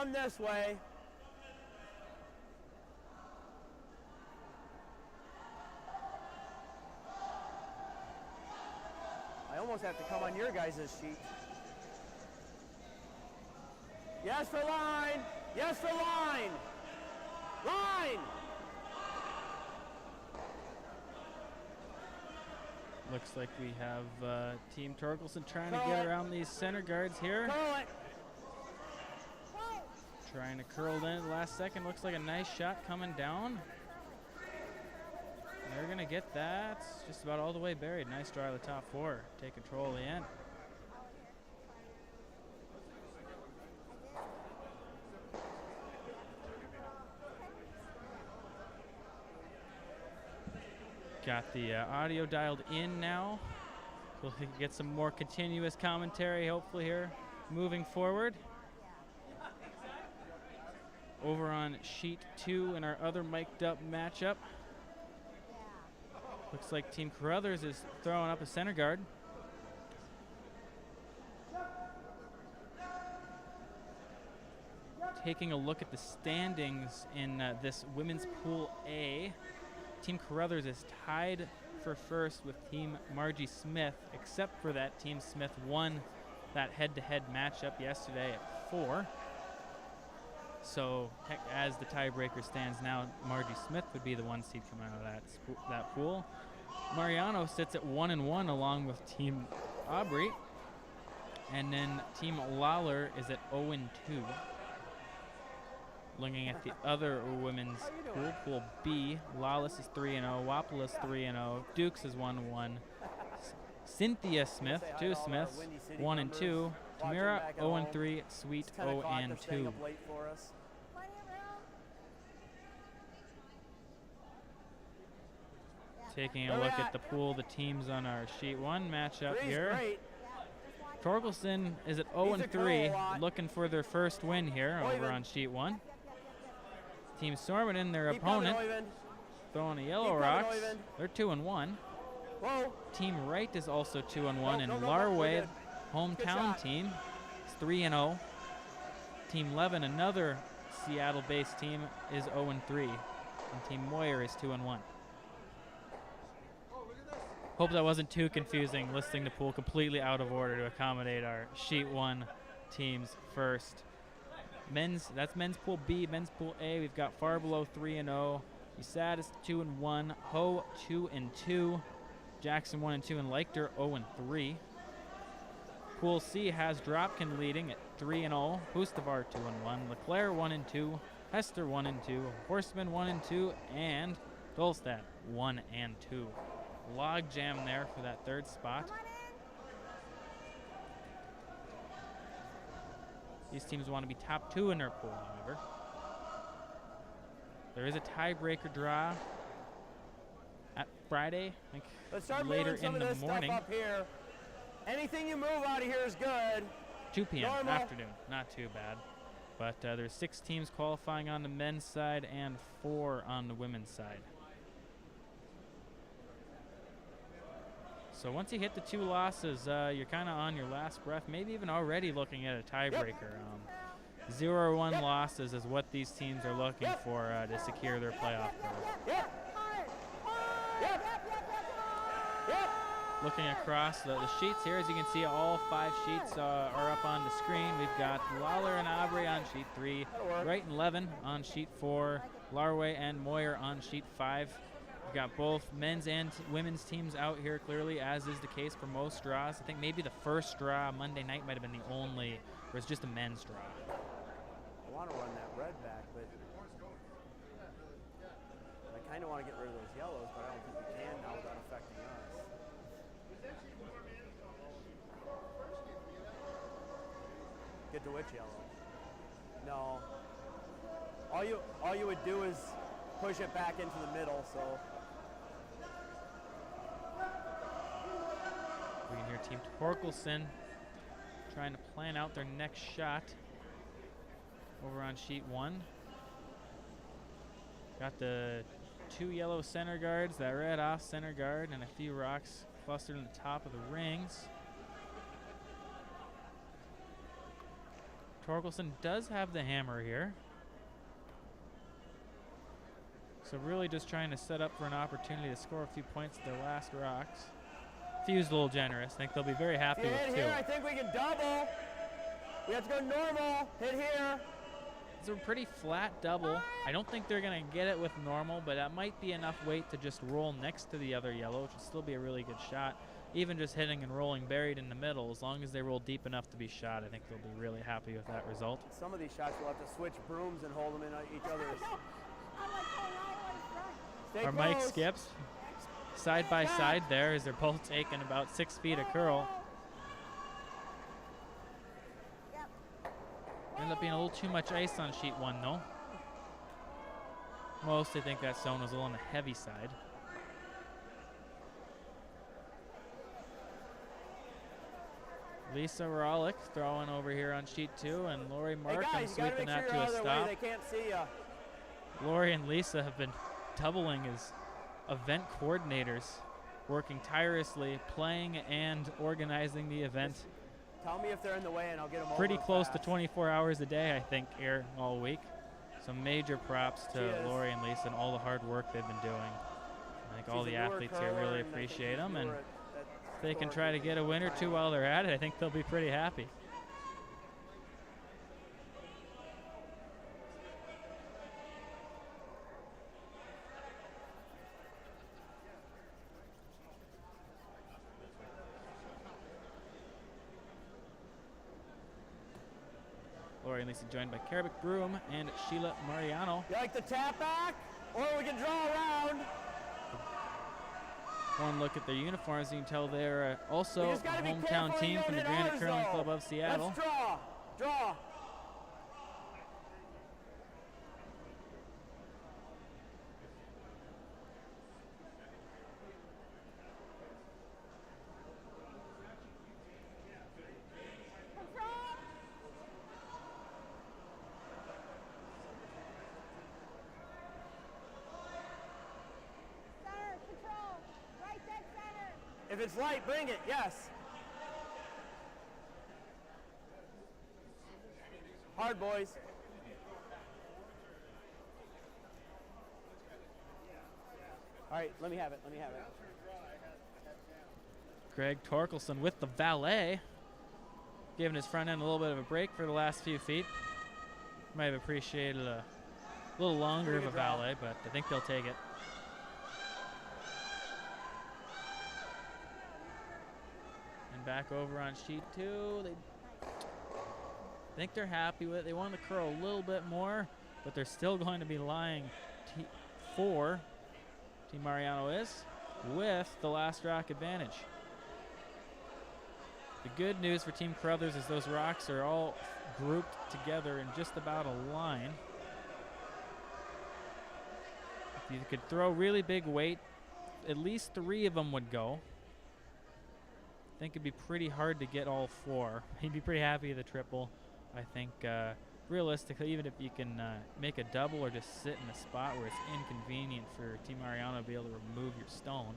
come this way. I almost have to come on your guys' sheet. Yes for line. Yes for line. Line. Looks like we have Team Torkelson trying to get around these center guards here. Curl it. Trying to curl it in at the last second. Looks like a nice shot coming down. They're going to get that. It's just about all the way buried. Nice draw of the top four. Take control of the end. Got the audio dialed in now. So we can get some more continuous commentary hopefully here moving forward. Over on sheet 2 in our other mic'd up matchup. Looks like Team Carothers is throwing up a center guard. Taking a look at the standings in this women's pool A. Team Carothers is tied for first with Team Margie Smith, except for that Team Smith won that head-to-head matchup yesterday at 4. So as the tiebreaker stands now, Margie Smith would be the 1 seed coming out of that pool. Mariano sits at 1-1 along with Team Aubrey. And then Team Lawler is at 0-2. Looking at the other women's pool, Pool B, Lawless is 3-0, Wapala is 3-0, Dukes is 1-1, Cynthia Smith, 2 Smiths, 1-2, Tamira 0-3, Sweet 0-2. Taking a look at the pool, the teams on our sheet 1 matchup here. Torkelson is at 0-3, looking for their first win here over on sheet 1. Team Somunen, their opponent, throwing a yellow rocks. They're 2-1. Team Wright is also 2-1, and Larway, hometown team, is 3-0. Team Levin, another Seattle-based team, is 0-3, and Team Moir is 2-1. Hope that wasn't too confusing, listing the pool completely out of order to accommodate our sheet 1 teams first. That's men's pool B. Men's pool A, we've got Far Below 3-0, USAD is 2-1, Ho 2-2, Jackson 1-2, and Leichter 0-3. Pool C has Dropkin leading at 3-0, Hustavar 2-1, Leclerc 1-2, Hester 1-2, Horseman 1-2, and Dolstad 1-2. Log jam there for that 3rd spot. These teams want to be top 2 in their pool, however. There is a tiebreaker draw at Friday, I think later in the morning. Up here. Anything you move out of here is good. 2 p.m. afternoon, not too bad. But there's 6 teams qualifying on the men's side and 4 on the women's side. So once you hit the 2 losses, you're kind of on your last breath, maybe even already looking at a tiebreaker. 0-1 losses is what these teams are looking for to secure their playoff berth. Looking across the sheets here, as you can see, all 5 sheets are up on the screen. We've got Lawler and Aubrey on sheet 3, Wright and Levin on sheet 4, Larway and Moir on sheet 5. We've got both men's and women's teams out here clearly, as is the case for most draws. I think maybe the first draw Monday night might have been the only where it's just a men's draw. I want to run that red back, but I kind of want to get rid of those yellows, but I don't think we can now without affecting us. Get to which yellow? No. All you would do is push it back into the middle, so. We can hear Team Torkelson trying to plan out their next shot over on sheet 1. Got the 2 yellow center guards, that red off center guard, and a few rocks clustered in the top of the rings. Torkelson does have the hammer here. So really just trying to set up for an opportunity to score a few points at their last rocks. Few's a little generous. I think they'll be very happy with two. Here, I think we can double. We have to go normal. Hit here. It's a pretty flat double. I don't think they're going to get it with normal, but that might be enough weight to just roll next to the other yellow, which would still be a really good shot. Even just hitting and rolling buried in the middle, as long as they roll deep enough to be shot, I think they'll be really happy with that result. Some of these shots will have to switch brooms and hold them in each other's. Our Mike skips side by side there as they're both taking about 6 feet of curl. Ended up being a little too much ice on sheet 1 though. Mostly think that stone was a little on the heavy side. Lisa Rolick throwing over here on sheet 2, and Lori Markham sweeping that to a stop. They can't see ya. Lori and Lisa have been doubling as event coordinators, working tirelessly, playing and organizing the event. Tell me if they're in the way and I'll get them over. Pretty close to 24 hours a day, I think, here all week. So major props to Lori and Lisa and all the hard work they've been doing. I think all the athletes here really appreciate them, and if they can try to get a win or two while they're at it, I think they'll be pretty happy. Lori and Lisa joined by Karabic Broom and Sheila Mariano. You like the tap back? Or we can draw around. One look at their uniforms, you can tell they're also a hometown team from the Granite Curling Club of Seattle. Let's draw. If it's light, bring it, yes. Hard, boys. All right, let me have it. Greg Torkelson with the valet, giving his front end a little bit of a break for the last few feet. Might have appreciated a little longer of a valet, but I think they'll take it. Back over on sheet 2. They think they're happy with it. They want to curl a little bit more, but they're still going to be lying 4. Team Mariano is with the last rock advantage. The good news for Team Carothers is those rocks are all grouped together in just about a line. If you could throw really big weight, at least 3 of them would go. I think it'd be pretty hard to get all 4. He'd be pretty happy with the triple. I think realistically, even if you can make a double or just sit in a spot where it's inconvenient for Team Mariano to be able to remove your stone.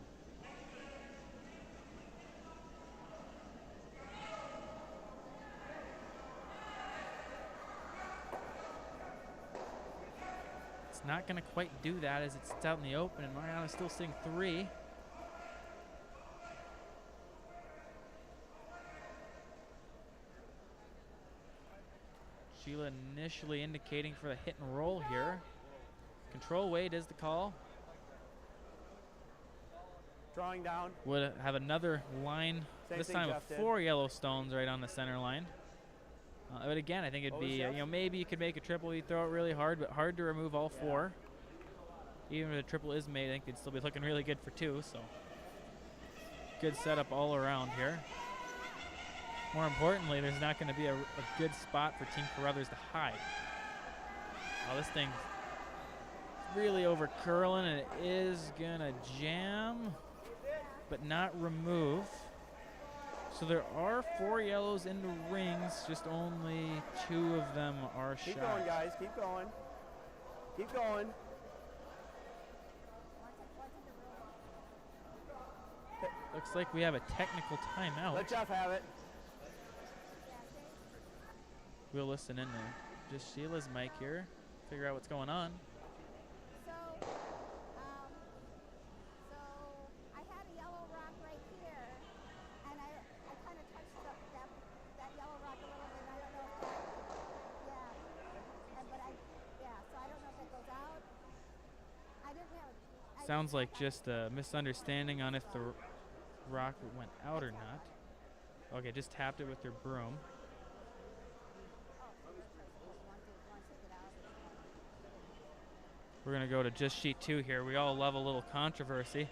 It's not going to quite do that as it sits out in the open, and Mariano's still sitting 3. Sheila initially indicating for the hit and roll here. Control weight is the call. Drawing down. Would have another line, this time with 4 yellow stones right on the center line. But again, I think it'd be, maybe you could make a triple, you throw it really hard, but hard to remove all 4. Even if a triple is made, I think it'd still be looking really good for 2, so. Good setup all around here. More importantly, there's not going to be a good spot for Team Carothers to hide. Oh, this thing's really over curling, and it is going to jam, but not remove. So there are 4 yellows in the rings, just only 2 of them are shot. Keep going, guys. Keep going. Keep going. Looks like we have a technical timeout. Let Jeff have it. We'll listen in there. Just Sheila's mic here. Figure out what's going on. So I had a yellow rock right here, and I kind of touched that yellow rock a little bit, and I don't know if that, so I don't know if that goes out. I didn't have. Sounds like just a misunderstanding on if the rock went out or not. Okay, just tapped it with their broom. We're going to go to just sheet 2 here. We all love a little controversy.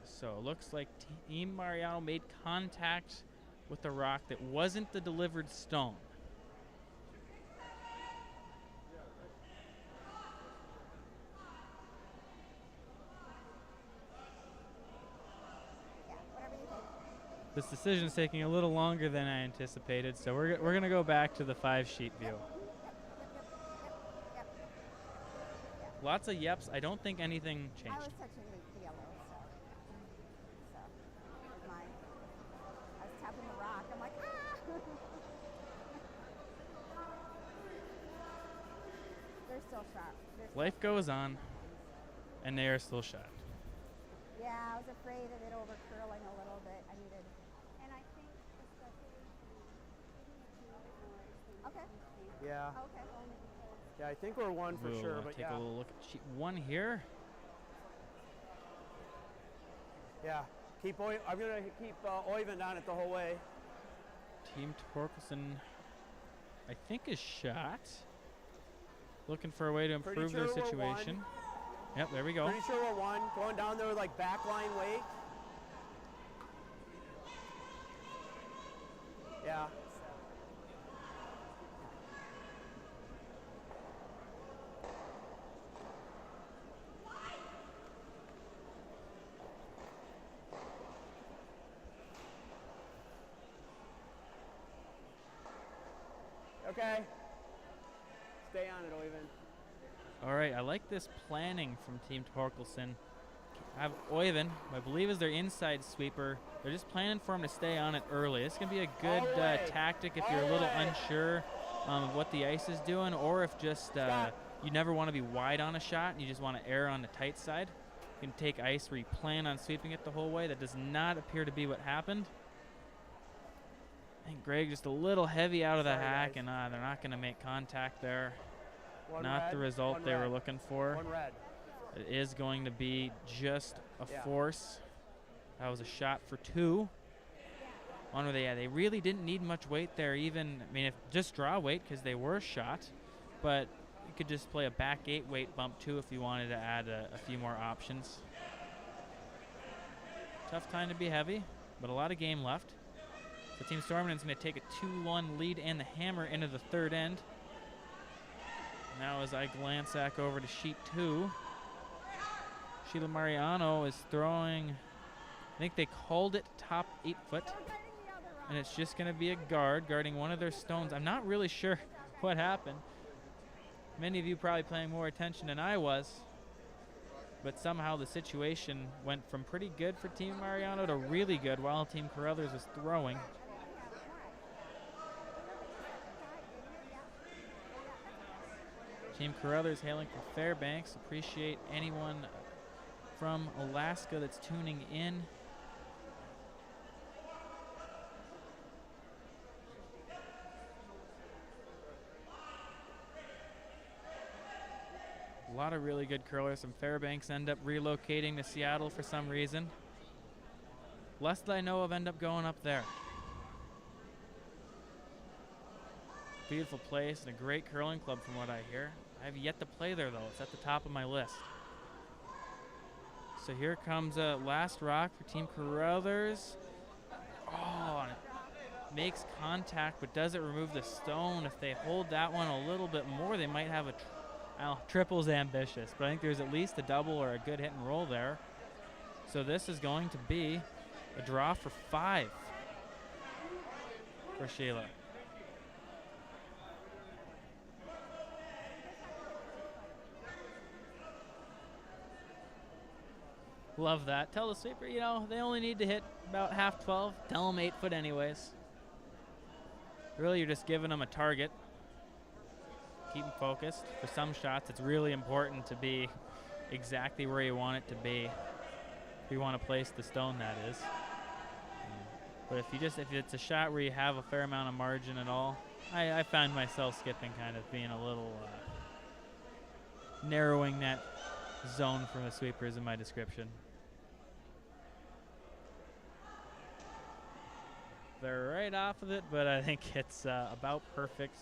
So it looks like Team Mariano made contact with the rock that wasn't the delivered stone. This decision is taking a little longer than I anticipated, so we're going to go back to the 5-sheet view. Lots of yeps. I don't think anything changed. I was touching the yellow, so mine. I was tapping the rock. I'm like, ah! They're still sharp. Life goes on, and they are still shot. Yeah, I was afraid of it over curling a little bit. I needed. And I think okay. Yeah. Okay. Yeah, I think we're 1 for We'll sure, but take yeah. a little look at sheet 1 here. Yeah. I'm gonna keep Oyvind on it the whole way. Team Torkelson, I think, is shot. Looking for a way to improve their Pretty sure we're situation. Yep, there we go. Pretty sure we're 1. Going down there with like backline weight. Yeah. Okay. Stay on it, Oyvind. All right, I like this planning from Team Torkelson. I have Oyvind, who I believe is their inside sweeper. They're just planning for him to stay on it early. This can be a good tactic if you're a little unsure of what the ice is doing, or if just you never want to be wide on a shot and you just want to err on the tight side. You can take ice where you plan on sweeping it the whole way. That does not appear to be what happened. I think Greg just a little heavy out of the hack, and they're not going to make contact there. Not the result they were looking for. 1 red. It is going to be just a force. That was a shot for 2. One where they really didn't need much weight there. Even, I mean, if just draw weight because they were shot, but you could just play a back 8 weight bump too if you wanted to add a few more options. Tough time to be heavy, but a lot of game left. So Team Somunen is going to take a 2-1 lead and the hammer into the 3rd end. Now as I glance back over to sheet 2, Sheila Mariano is throwing, I think they called it top 8 foot. And it's just going to be a guard guarding one of their stones. I'm not really sure what happened. Many of you probably paying more attention than I was. But somehow the situation went from pretty good for Team Mariano to really good while Team Carothers was throwing. Team Carothers hailing from Fairbanks. Appreciate anyone from Alaska that's tuning in. A lot of really good curlers from Fairbanks end up relocating to Seattle for some reason. Less that I know of end up going up there. Beautiful place and a great curling club from what I hear. I have yet to play there though. It's at the top of my list. So here comes a last rock for Team Carothers. Oh, and it makes contact, but does it remove the stone? If they hold that one a little bit more, they might have a triple's ambitious, but I think there's at least a double or a good hit and roll there. So this is going to be a draw for 5 for Sheila. Love that. Tell the sweeper, you know, they only need to hit about half 12. Tell them 8 foot anyways. Really, you're just giving them a target. Keep them focused. For some shots, it's really important to be exactly where you want it to be. If you want to place the stone, that is. But if it's a shot where you have a fair amount of margin at all, I find myself skipping, kind of being a little narrowing that zone from the sweepers in my description. They're right off of it, but I think it's about perfect.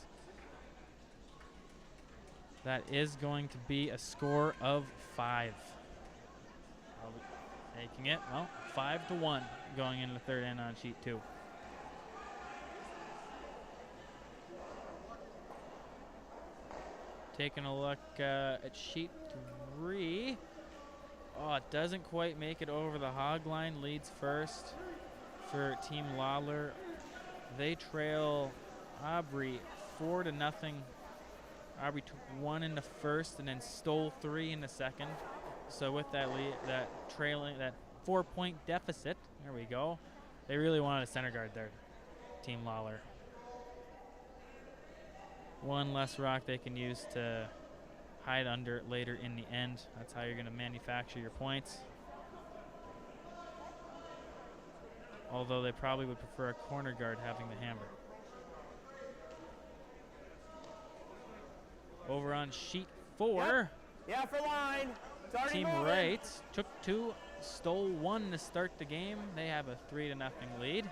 That is going to be a score of 5. Taking it, well, 5-1 going into the third end on sheet 2. Taking a look at sheet 3. Oh, it doesn't quite make it over the hog line. Leads first for Team Lawler. They trail Aubrey 4-0. Aubrey took 1 in the first and then stole 3 in the second. So with that lead, that 4-point deficit, there we go. They really wanted a center guard there, Team Lawler. 1 less rock they can use to hide under later in the end. That's how you're going to manufacture your points. Although they probably would prefer a corner guard having the hammer. Over on sheet 4. Yep. Yeah, for line. Team Wright took 2, stole 1 to start the game. They have a 3-0 lead.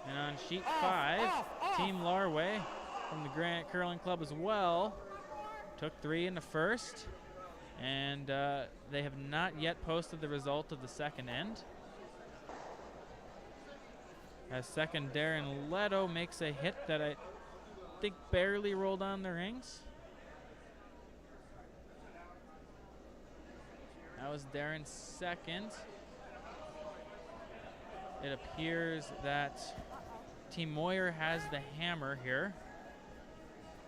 And on sheet 5, Team Larway from the Granite Curling Club as well took 3 in the first. And they have not yet posted the result of the second end. As second Darren Leto makes a hit that I think barely rolled on the rings. That was Darren's second. It appears that Team Moir has the hammer here,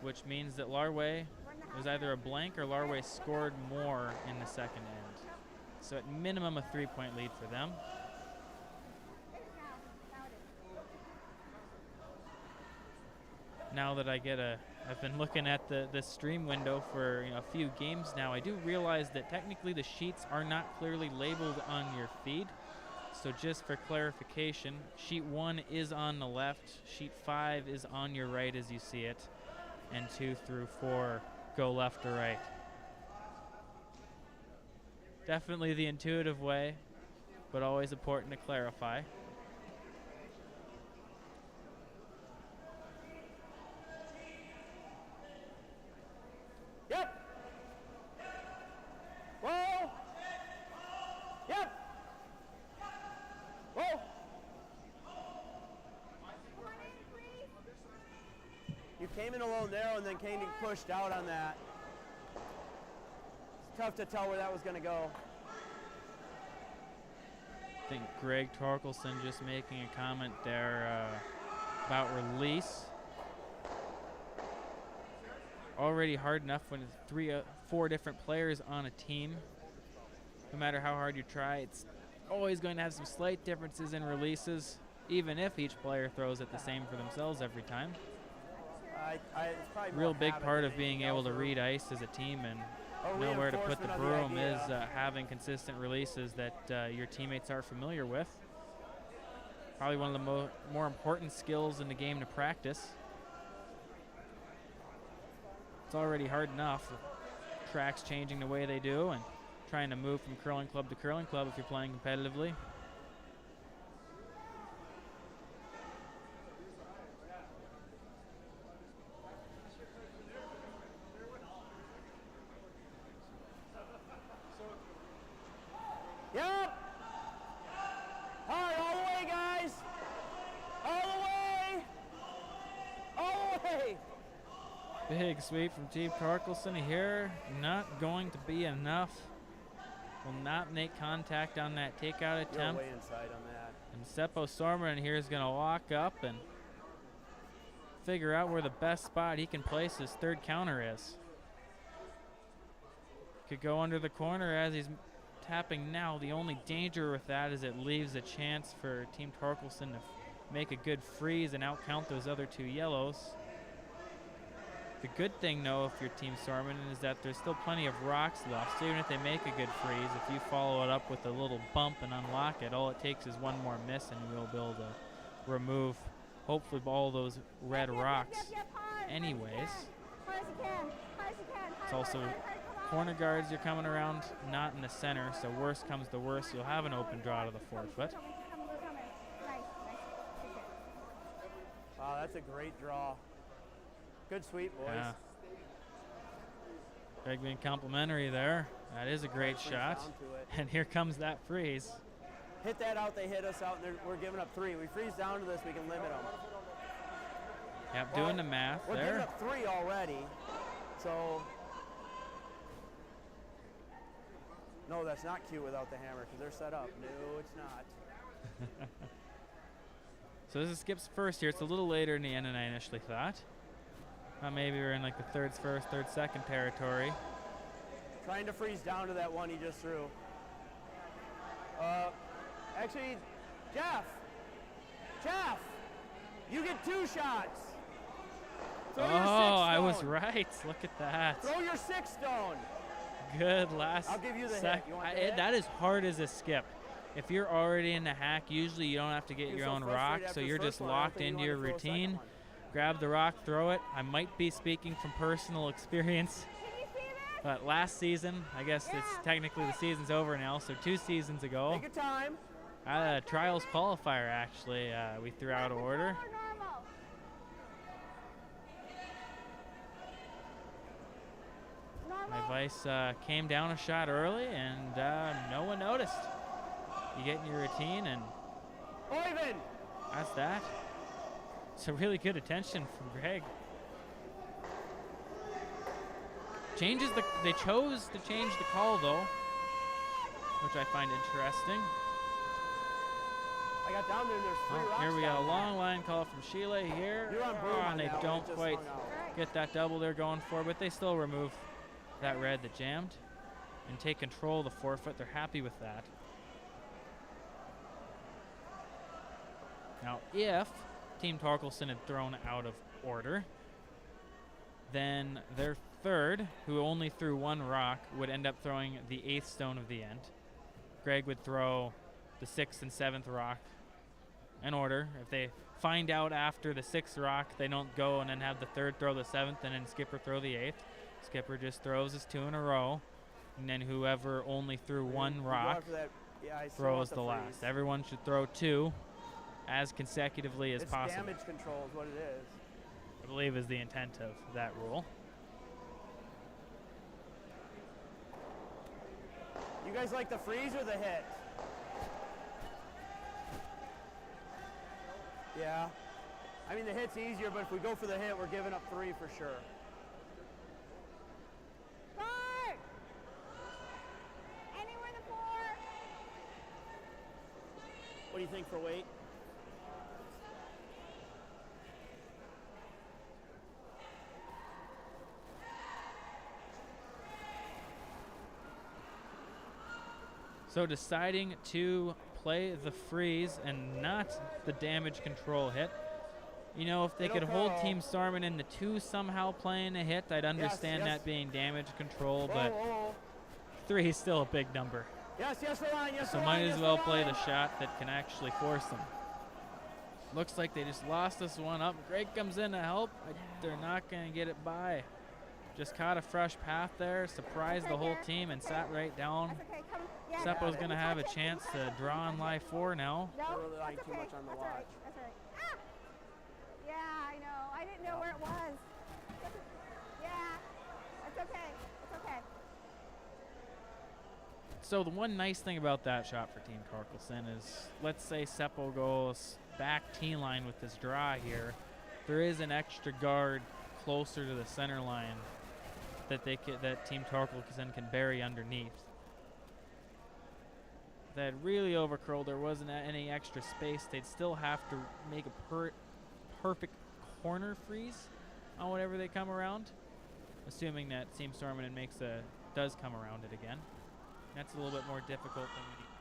which means that Larway was either a blank or Larway scored more in the second end. So at minimum a 3-point lead for them. Now that I've been looking at the stream window for a few games now, I do realize that technically the sheets are not clearly labeled on your feed. So just for clarification, sheet 1 is on the left, sheet 5 is on your right as you see it, and 2 through 4 go left or right. Definitely the intuitive way, but always important to clarify. Yep. Whoa. Yep. Whoa. You came in a little narrow and then came pushed out on that. It's tough to tell where that was going to go. I think Greg Torkelson just making a comment there about release. Already hard enough when it's 4 different players on a team. No matter how hard you try, it's always going to have some slight differences in releases, even if each player throws it the same for themselves every time. Real big part of being able to read ice as a team and know where to put the broom is having consistent releases that your teammates are familiar with. Probably one of the more important skills in the game to practice. It's already hard enough with tracks changing the way they do and trying to move from curling club to curling club if you're playing competitively. Yep. Hard all the way, guys. All the way. All the way. Big sweep from Team Torkelson here. Not going to be enough. Will not make contact on that takeout attempt. Way inside on that. And Seppo Somunen here is going to walk up and figure out where the best spot he can place his third counter is. Could go under the corner as he's tapping now. The only danger with that is it leaves a chance for Team Torkelson to make a good freeze and outcount those other 2 yellows. The good thing, though, if you're Team Somunen, is that there's still plenty of rocks left. So even if they make a good freeze, if you follow it up with a little bump and unlock it, all it takes is one more miss and you'll be able to remove, hopefully, all those red rocks anyways. Hard as you can. Hard as you can. It's also corner guards you're coming around, not in the center, so worst comes to worst, you'll have an open draw to the forefoot. Wow, that's a great draw. Good sweep, boys. Yeah. Greg being complimentary there. That is a great shot. And here comes that freeze. Hit that out, they hit us out, and we're giving up 3. We freeze down to this, we can limit them. Yep, doing the math we're there. We're giving up 3 already, so... No, that's not cute without the hammer, because they're set up. No, it's not. So this is Skip's first here. It's a little later in the end than I initially thought. Maybe we're in like the thirds first, third second territory. Trying to freeze down to that one he just threw. Actually, Jeff, you get 2 shots. Throw your 6 I was stone. right. Look at that. Throw your 6 stone. Good last. I'll give you the hit. You want the hit? That is hard as a skip. If you're already in the hack, usually you don't have to get your own rock, so you're just locked into your routine. Grab the rock, throw it. I might be speaking from personal experience, but last season, I guess it's technically the season's over now, so 2 seasons ago, take your time. a trials qualifier actually, we threw out of order. My vice came down a shot early, and no one noticed. You get in your routine, and Levin. That's that. It's a really good attention from Greg. They chose to change the call though, which I find interesting. I got down there and there's 3 rocks. Here we got a long line call from Sheila here. You're on broom and they don't quite out. get that double they're going for, but they still remove that red that jammed and take control of the forefoot. They're happy with that. Now, if Team Torkelson had thrown out of order, then their third, who only threw 1 rock, would end up throwing the 8th stone of the end. Greg would throw the 6th and 7th rock in order. If they find out after the 6th rock, they don't go and then have the 3rd throw the 7th and then Skipper throw the 8th. Skipper just throws his 2 in a row, and then whoever only threw 1 rock throws the last. Everyone should throw 2 as consecutively as possible. Damage control is what it is. I believe is the intent of that rule. You guys like the freeze or the hit? Yeah. I mean, the hit's easier, but if we go for the hit, we're giving up 3 for sure. Guard! Anywhere the 4. What do you think for weight? So deciding to play the freeze and not the damage control hit. You know, if they could hold Team Somunen in the 2 somehow playing a hit, I'd understand that being damage control, but 3 is still a big number. Yes, Ryan, yes, so might as well play the shot that can actually force them. Looks like they just lost this one up. Greg comes in to help. They're not going to get it by. Just caught a fresh path there, surprised the whole team, and sat right down. Seppo's going to have a chance to draw on lie 4 now. They're relying too much on the watch. That's right. Ah! Yeah, I know. I didn't know where it was. Yeah, it's okay. It's okay. So the one nice thing about that shot for Team Torkelson is, let's say Seppo goes back T-line with this draw here. There is an extra guard closer to the center line that that Team Torkelson can bury underneath. That really overcurled, there wasn't any extra space. They'd still have to make a perfect corner freeze on whatever they come around, assuming that Team Somunen does come around it again. That's a little bit more difficult than we need.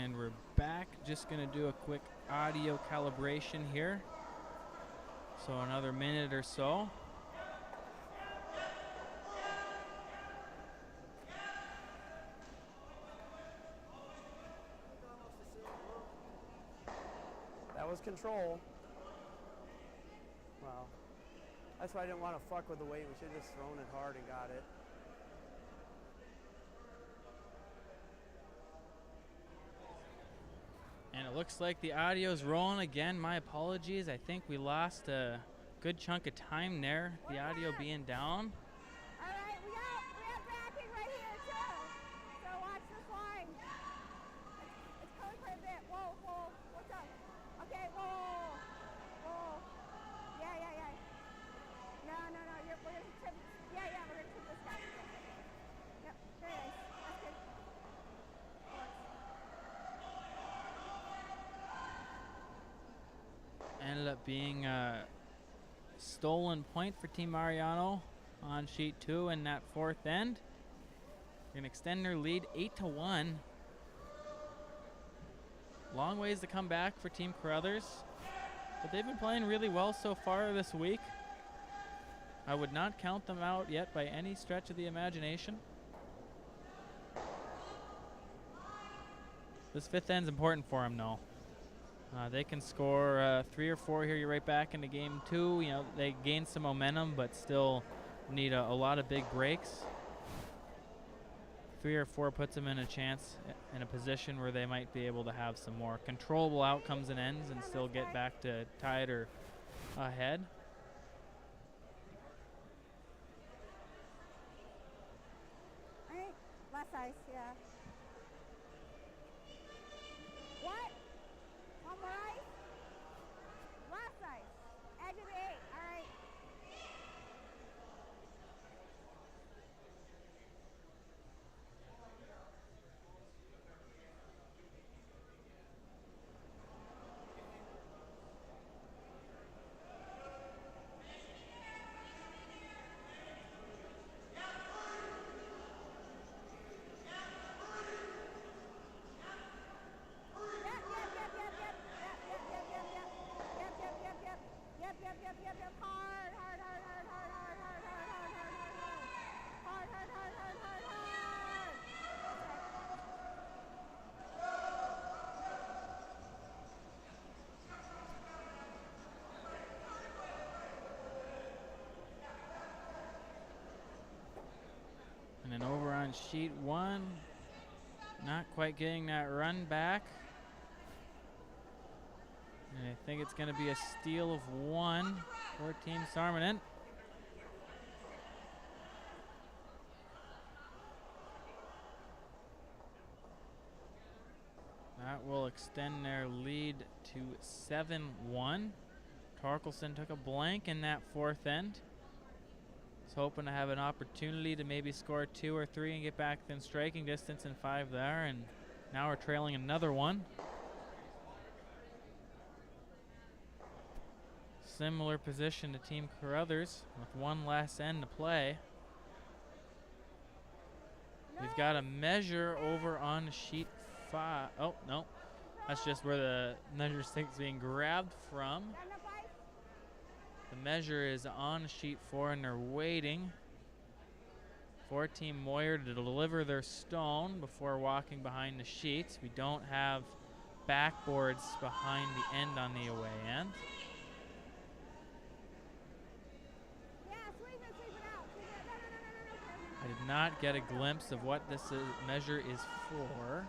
And we're back. Just going to do a quick audio calibration here. So another minute or so. That was control. Well, that's why I didn't want to fuck with the weight. We should have just thrown it hard and got it. And it looks like the audio's rolling again. My apologies. I think we lost a good chunk of time there, the audio being down. All right, we have backing right here too. So watch this line. It's coming quite a bit. Whoa, whoa, what's up? Okay, whoa, whoa. Yeah. No, we're gonna trim. Yeah, we're gonna trim this guy. Yep, very nice. That's good. Ended up being a stolen point for Team Mariano on sheet 2 in that fourth end. They're gonna extend their lead 8-1. Long ways to come back for Team Carothers, but they've been playing really well so far this week. I would not count them out yet by any stretch of the imagination. This fifth end's important for them, though. They can score 3 or 4 here. You're right back into game 2. You know, they gain some momentum, but still need a lot of big breaks. 3 or 4 puts them in a chance, in a position where they might be able to have some more controllable outcomes and ends and still get back to tied or ahead. All right, less ice, yeah. What? One more ice? Less ice. Edge of the 8, all right. Yep. Hard. And then over on sheet 1, not quite getting that run back. And I think it's going to be a steal of 1 for Team Somunen. That will extend their lead to 7-1. Torkelson took a blank in that fourth end. Was hoping to have an opportunity to maybe score 2 or 3 and get back within striking distance in 5 there. And now we're trailing another one. Similar position to Team Carothers with 1 last end to play. We've got a measure over on sheet 5. Oh, no. That's just where the measure stick's being grabbed from. The measure is on sheet 4 and they're waiting for Team Moir to deliver their stone before walking behind the sheets. We don't have backboards behind the end on the away end. I did not get a glimpse of what this measure is for.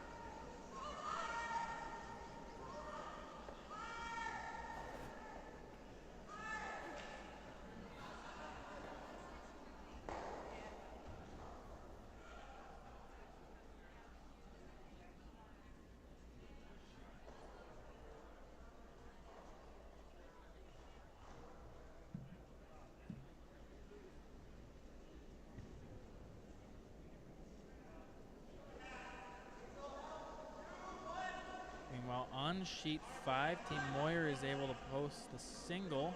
Meanwhile, on sheet 5, Team Moir is able to post the single.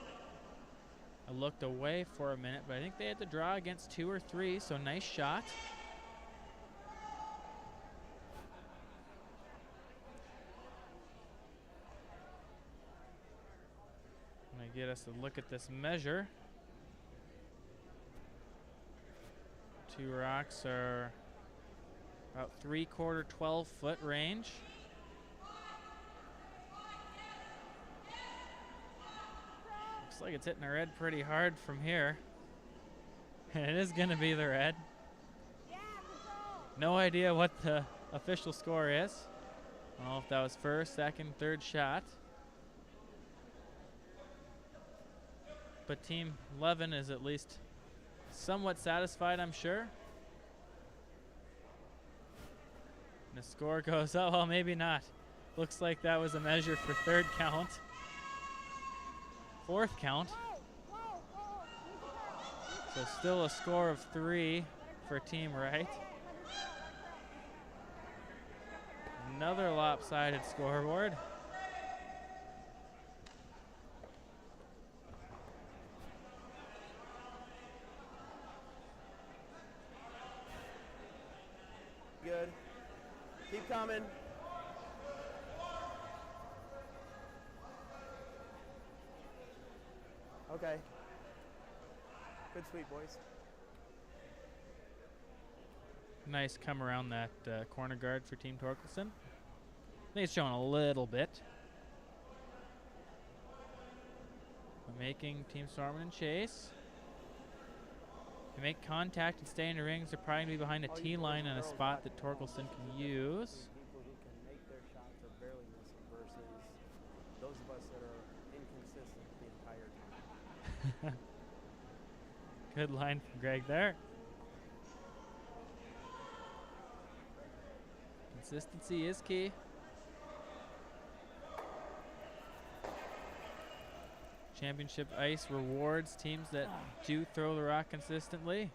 I looked away for a minute, but I think they had to draw against 2 or 3, so nice shot. get us a look at this measure. 2 rocks are about 3/4 12-foot range. Looks like it's hitting the red pretty hard from here. And it is going to be the red. No idea what the official score is. I don't know if that was first, second, third shot. But Team Levin is at least somewhat satisfied, I'm sure. And the score goes, oh, well, maybe not. Looks like that was a measure for third count. Fourth count. So still a score of 3 for Team Wright. Another lopsided scoreboard. Good. Keep coming. Okay. Good sweep, boys. Nice come around that corner guard for Team Torkelson. I think it's showing a little bit. We're making Team Somunen chase. If you make contact and stay in the rings, they're probably going to be behind a tee line in a spot that Torkelson can use. People who can make their shots or barely miss them versus those of us that are inconsistent the entire time. Good line from Greg there. Consistency is key. Championship Ice rewards teams that do throw the rock consistently.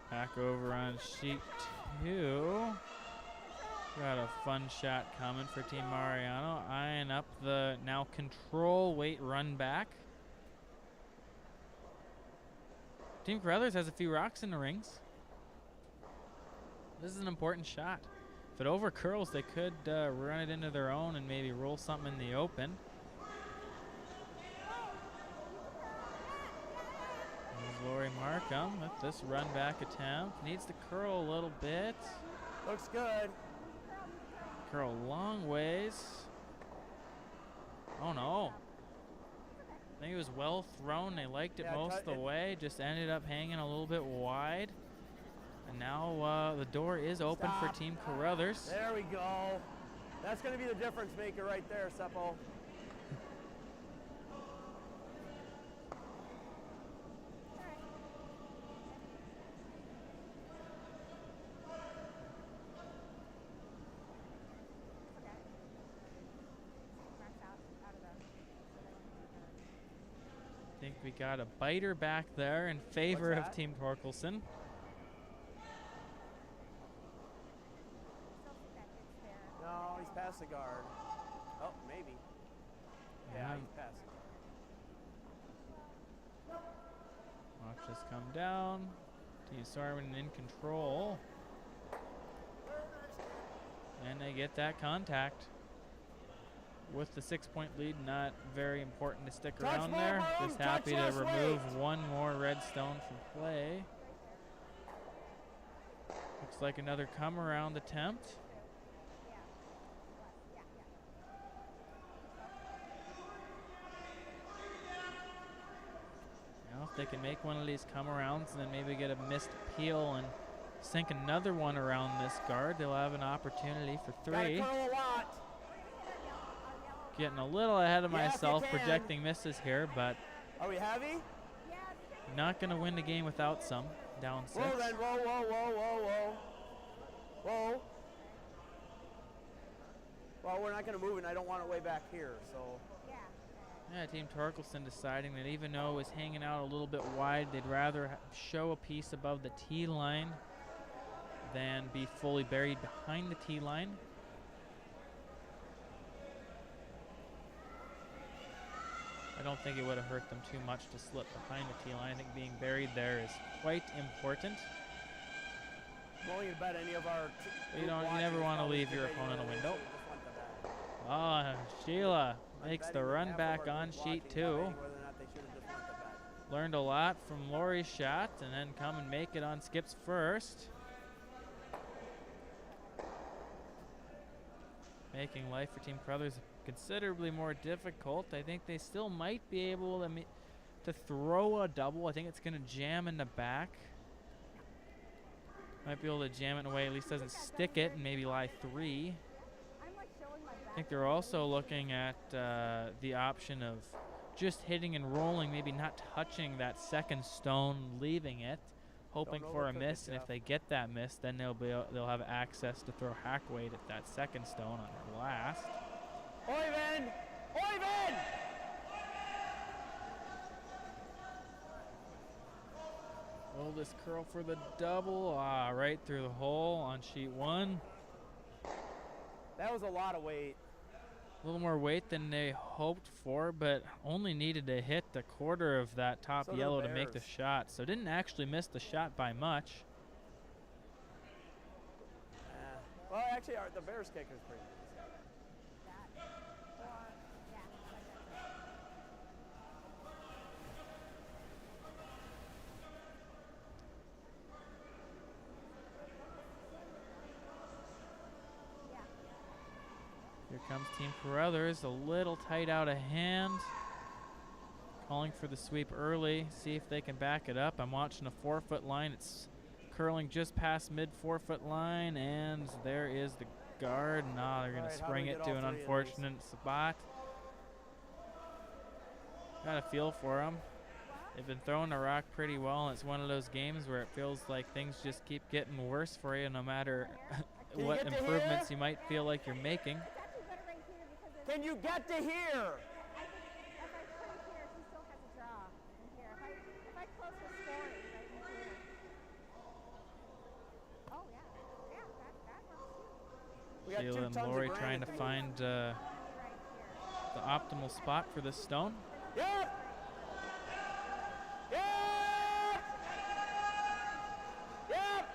Back over on sheet 2. Got a fun shot coming for Team Mariano, eyeing up the now control weight run back. Team Carothers has a few rocks in the rings. This is an important shot. If it over curls, they could run it into their own and maybe roll something in the open. There's Lawler Markham with this run back attempt. Needs to curl a little bit. Looks good. Curl long ways. Oh no. I think it was well thrown. They liked it most of the way. Just ended up hanging a little bit wide. And now the door is open for Team Carothers. There we go. That's going to be the difference maker right there, Seppo. I think we got a biter back there in favor of Team Torkelson. No, he's past the guard. Oh, maybe. Yeah, he's past the guard. Watch this come down. Team Somunen in control. And they get that contact. With the 6-point lead, not very important to stick around there. Just happy to remove one more red stone from play. Looks like another come around attempt. Now if they can make one of these come arounds and then maybe get a missed peel and sink another one around this guard, they'll have an opportunity for 3. Getting a little ahead of myself, projecting misses here, but are we heavy? Not going to win the game without some. Down 6. Whoa, then. Whoa, whoa, whoa, whoa, whoa. Whoa. Well, we're not going to move, and I don't want it way back here, so. Yeah, Team Torkelson deciding that even though it was hanging out a little bit wide, they'd rather show a piece above the tee line than be fully buried behind the tee line. I don't think it would have hurt them too much to slip behind the tee line. I think being buried there is quite important. I'm only gonna bet any of our. You never want to leave your opponent a window. Oh, Sheila makes the run back on sheet 2. Learned a lot from Lori's shot, and then come and make it on Skip's first. Making life for Team Carothers considerably more difficult. I think they still might be able to throw a double. I think it's going to jam in the back. Might be able to jam it in a way at least doesn't stick it and maybe lie 3. I think they're also looking at the option of just hitting and rolling, maybe not touching that second stone, leaving it, hoping for a miss. And if they get that miss, then they'll have access to throw hack weight at that second stone on their last. Oyvind! Oyvind! Will this curl for the double? Right through the hole on sheet 1. That was a lot of weight. A little more weight than they hoped for, but only needed to hit a quarter of that top yellow to make the shot. So didn't actually miss the shot by much. Well, actually, the Bears kicker is pretty nice. Here comes Team Carothers, a little tight out of hand. Calling for the sweep early, see if they can back it up. I'm watching a 4-foot line. It's curling just past mid 4-foot line, and there is the guard. They're going to spring it to an unfortunate spot. Got a feel for them. They've been throwing the rock pretty well, and it's one of those games where it feels like things just keep getting worse for you no matter what improvements you might feel like you're making. Can you get to here? I think if I put it here, he still has a draw in here. If I close the scoring right in here. Oh, yeah. Yeah, that helps too. Sheila and Lori trying to find the optimal spot for this stone. Yep! Yep! Yep!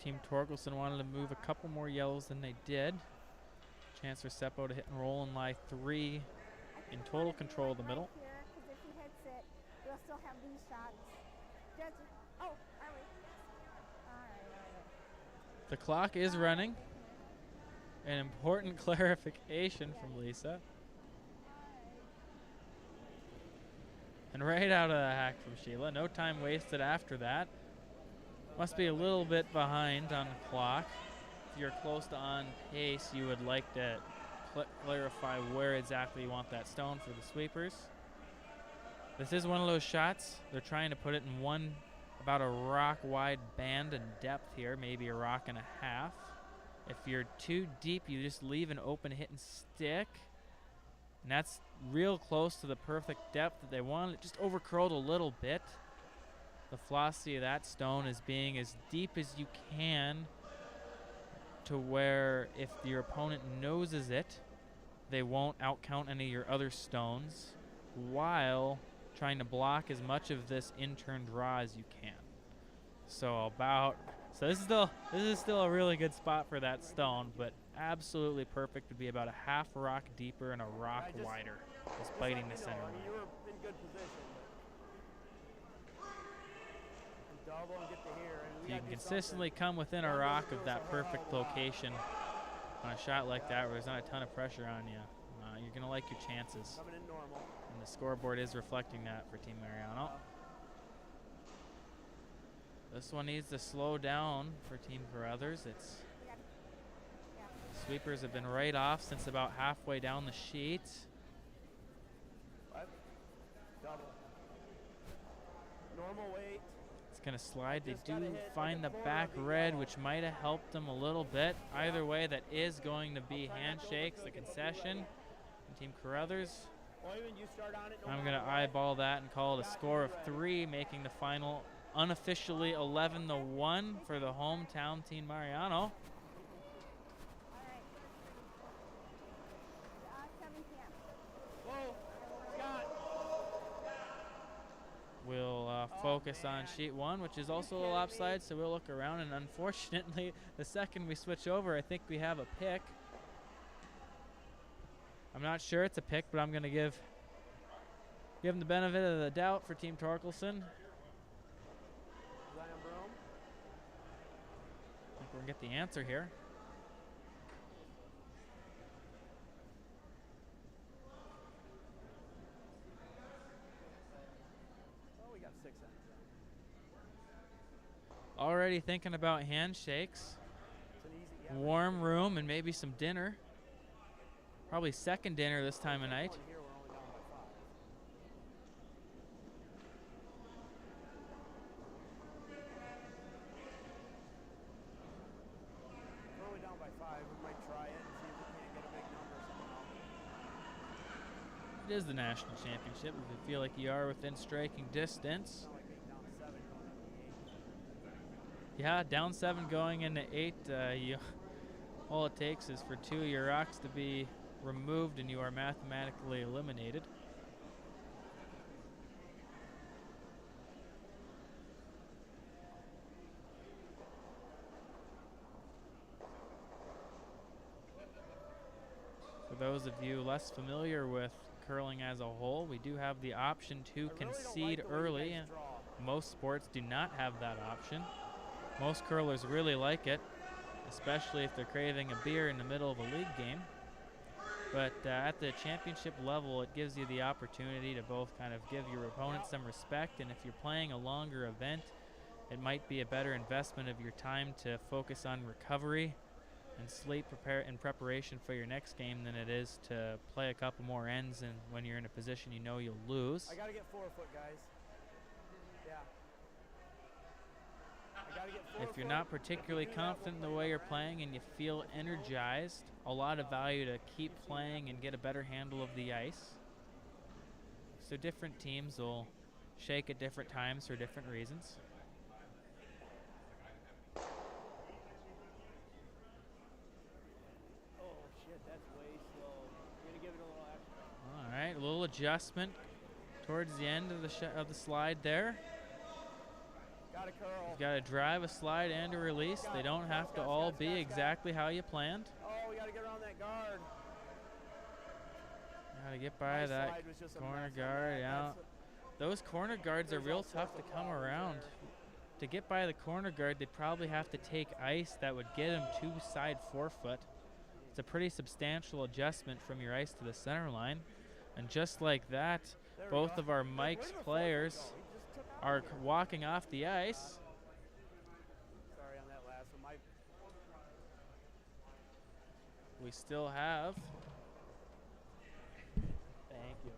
Team Torkelson wanted to move a couple more yellows than they did. Chance for Seppo to hit and roll and lie 3 in total control of the middle. Because if he hits it, we'll still have these shots. Oh, are we? All right. The clock is running. An important clarification from Lisa. And right out of the hack from Sheila. No time wasted after that. Must be a little bit behind on the clock. If you're close to on pace, you would like to clarify where exactly you want that stone for the sweepers. This is one of those shots. They're trying to put it in about a rock wide band in depth here, maybe a rock and a half. If you're too deep, you just leave an open hit and stick. And that's real close to the perfect depth that they want. It just overcurled a little bit. The philosophy of that stone is being as deep as you can to where if your opponent noses it, they won't outcount any of your other stones while trying to block as much of this in-turn draw as you can. So this is still a really good spot for that stone, but absolutely perfect would be about a half rock deeper and a rock wider, just biting the center line. You were in good position. Double and get to here. And you can consistently come within a rock of that perfect location on a shot like that where there's not a ton of pressure on you. You're going to like your chances. Coming in normal. And the scoreboard is reflecting that for Team Mariano. This one needs to slow down for Team Carothers. Sweepers have been right off since about halfway down the sheet. Double. Normal weight. Going to slide. They do find the back red, which might have helped them a little bit. Either way, that is going to be handshakes, the concession from Team Carothers. I'm going to eyeball that and call it a score of 3, making the final unofficially 11-1 for the hometown Team Mariano. focus on sheet 1, which is also a lopsided, so we'll look around, and unfortunately, the second we switch over, I think we have a pick. I'm not sure it's a pick, but I'm going to give him the benefit of the doubt for Team Torkelson. Zion Broom. I think we're going to get the answer here. Oh, we got 6 ends. Already thinking about handshakes, It's an easy, yeah, warm room, and maybe some dinner. Probably second dinner this time of night. Here we're only down by 5. We're only down by 5. We might try it and see if we can't get a big number somehow. It is the national championship. If you feel like you are within striking distance. It's not like being down 7 going into the 8. Yeah, down 7 going into 8. All it takes is for 2 of your rocks to be removed and you are mathematically eliminated. For those of you less familiar with curling as a whole, we do have the option to concede early. Most sports do not have that option. Most curlers really like it, especially if they're craving a beer in the middle of a league game. But at the championship level, it gives you the opportunity to both kind of give your opponent some respect, and if you're playing a longer event, it might be a better investment of your time to focus on recovery and sleep in preparation for your next game than it is to play a couple more ends and when you're in a position you know you'll lose. I got to get 4 foot, guys. Yeah. I gotta get 4 If you're foot. not particularly confident in the way you're playing and you feel energized, a lot of value to keep playing and get a better handle of the ice. So different teams will shake at different times for different reasons. Oh shit, that's way slow. We're gonna give it a little extra. All right, a little adjustment towards the end of the slide there. Got a curl. You've got to drive a slide and a release. They don't have to all be exactly how you planned. Oh, we gotta get around that guard. Got to get by My that slide was just a corner mess on guard. that. Yeah, those corner guards are real tough to come around. To get by the corner guard, they'd probably have to take ice that would get them to side 4 foot. It's a pretty substantial adjustment from your ice to the center line. And just like that, There we both go. of our Where Mike's did the 4 foot players go? He just took out are here. walking off the ice. Sorry on that last one. We still have. Thank you.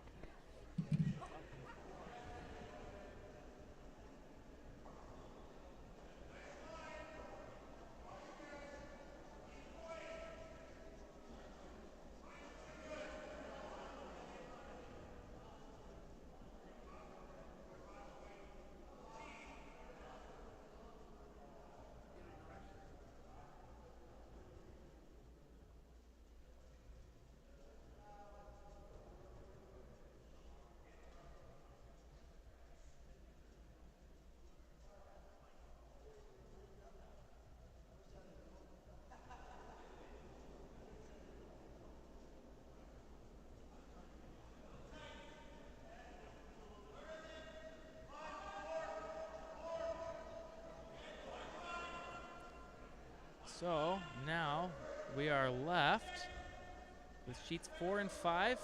So now we are left with sheets 4 and 5.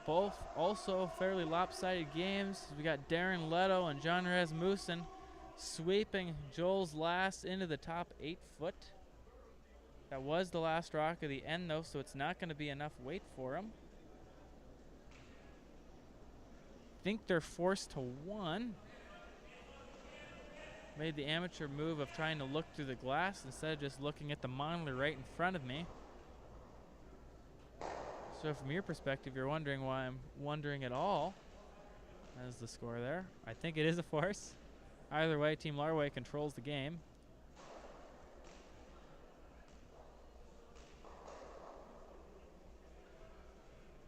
Both also fairly lopsided games. We got Darren Leto and John Rasmussen sweeping Joel's last into the top 8 foot. That was the last rock of the end though, so it's not going to be enough weight for him. Think they're forced to 1. Made the amateur move of trying to look through the glass instead of just looking at the monitor right in front of me. So from your perspective, you're wondering why I'm wondering at all. That's the score there. I think it is a force. Either way, Team Larway controls the game.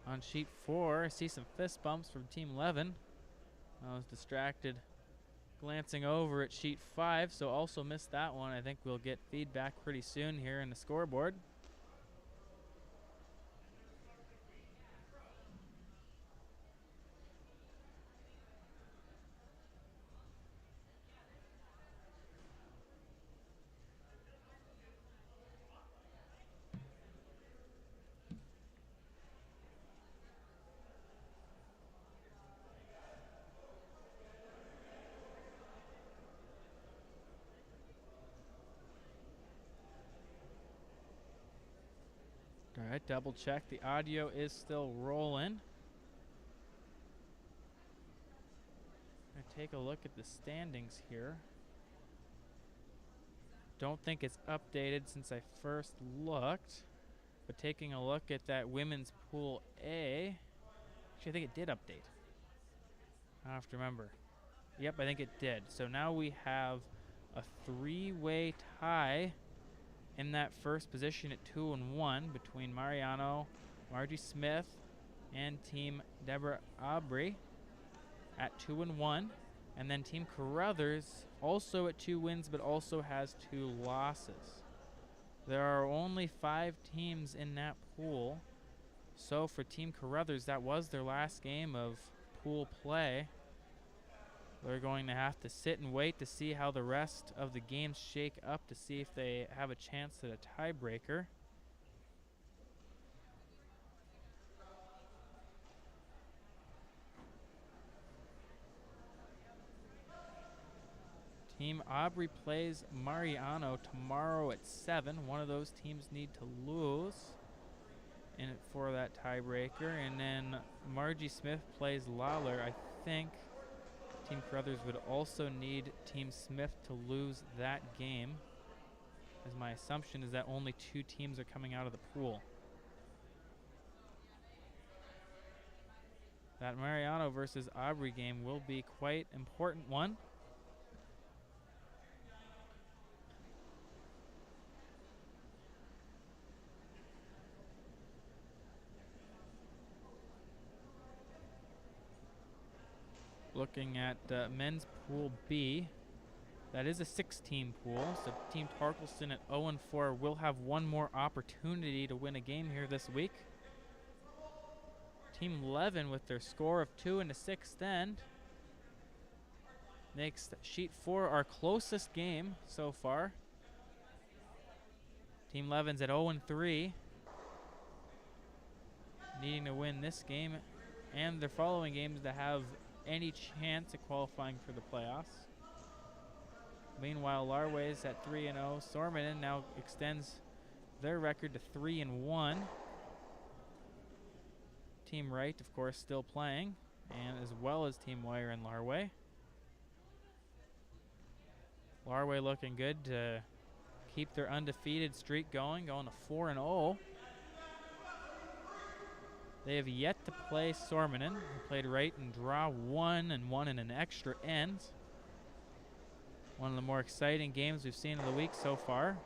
On sheet 4, I see some fist bumps from Team Levin. I was distracted glancing over at sheet 5, so also missed that one. I think we'll get feedback pretty soon here in the scoreboard. All right, double check. The audio is still rolling. Take a look at the standings here. Don't think it's updated since I first looked, but taking a look at that women's pool A, actually I think it did update. I have to remember. Yep, I think it did. So now we have a three-way tie in that first position at 2-1 between Mariano, Margie Smith, and Team Deborah Aubrey at 2-1. And then Team Carothers also at 2 wins, but also has 2 losses. There are only 5 teams in that pool. So for Team Carothers, that was their last game of pool play. They're going to have to sit and wait to see how the rest of the games shake up to see if they have a chance at a tiebreaker. Team Aubrey plays Mariano tomorrow at 7. One of those teams need to lose in it for that tiebreaker. And then Margie Smith plays Lawler. I think Team Carothers would also need Team Smith to lose that game, as my assumption is that only 2 teams are coming out of the pool. That Mariano versus Aubrey game will be quite important one. Looking at men's pool B, that is a 6-team pool, so Team Torkelson at 0-4 will have one more opportunity to win a game here this week. Team Levin, with their score of 2 in the 6th end, makes sheet 4 our closest game so far. Team Levin's at 0-3, needing to win this game and their following games to have any chance at qualifying for the playoffs. Meanwhile, Larway's at 3-0. Somunen now extends their record to 3-1. Team Wright, of course, still playing, and as well as Team Moir and Larway. Larway looking good to keep their undefeated streak going to 4-0. They have yet to play Somunen, who played Wright and draw 1 and won in an extra end. One of the more exciting games we've seen of the week so far.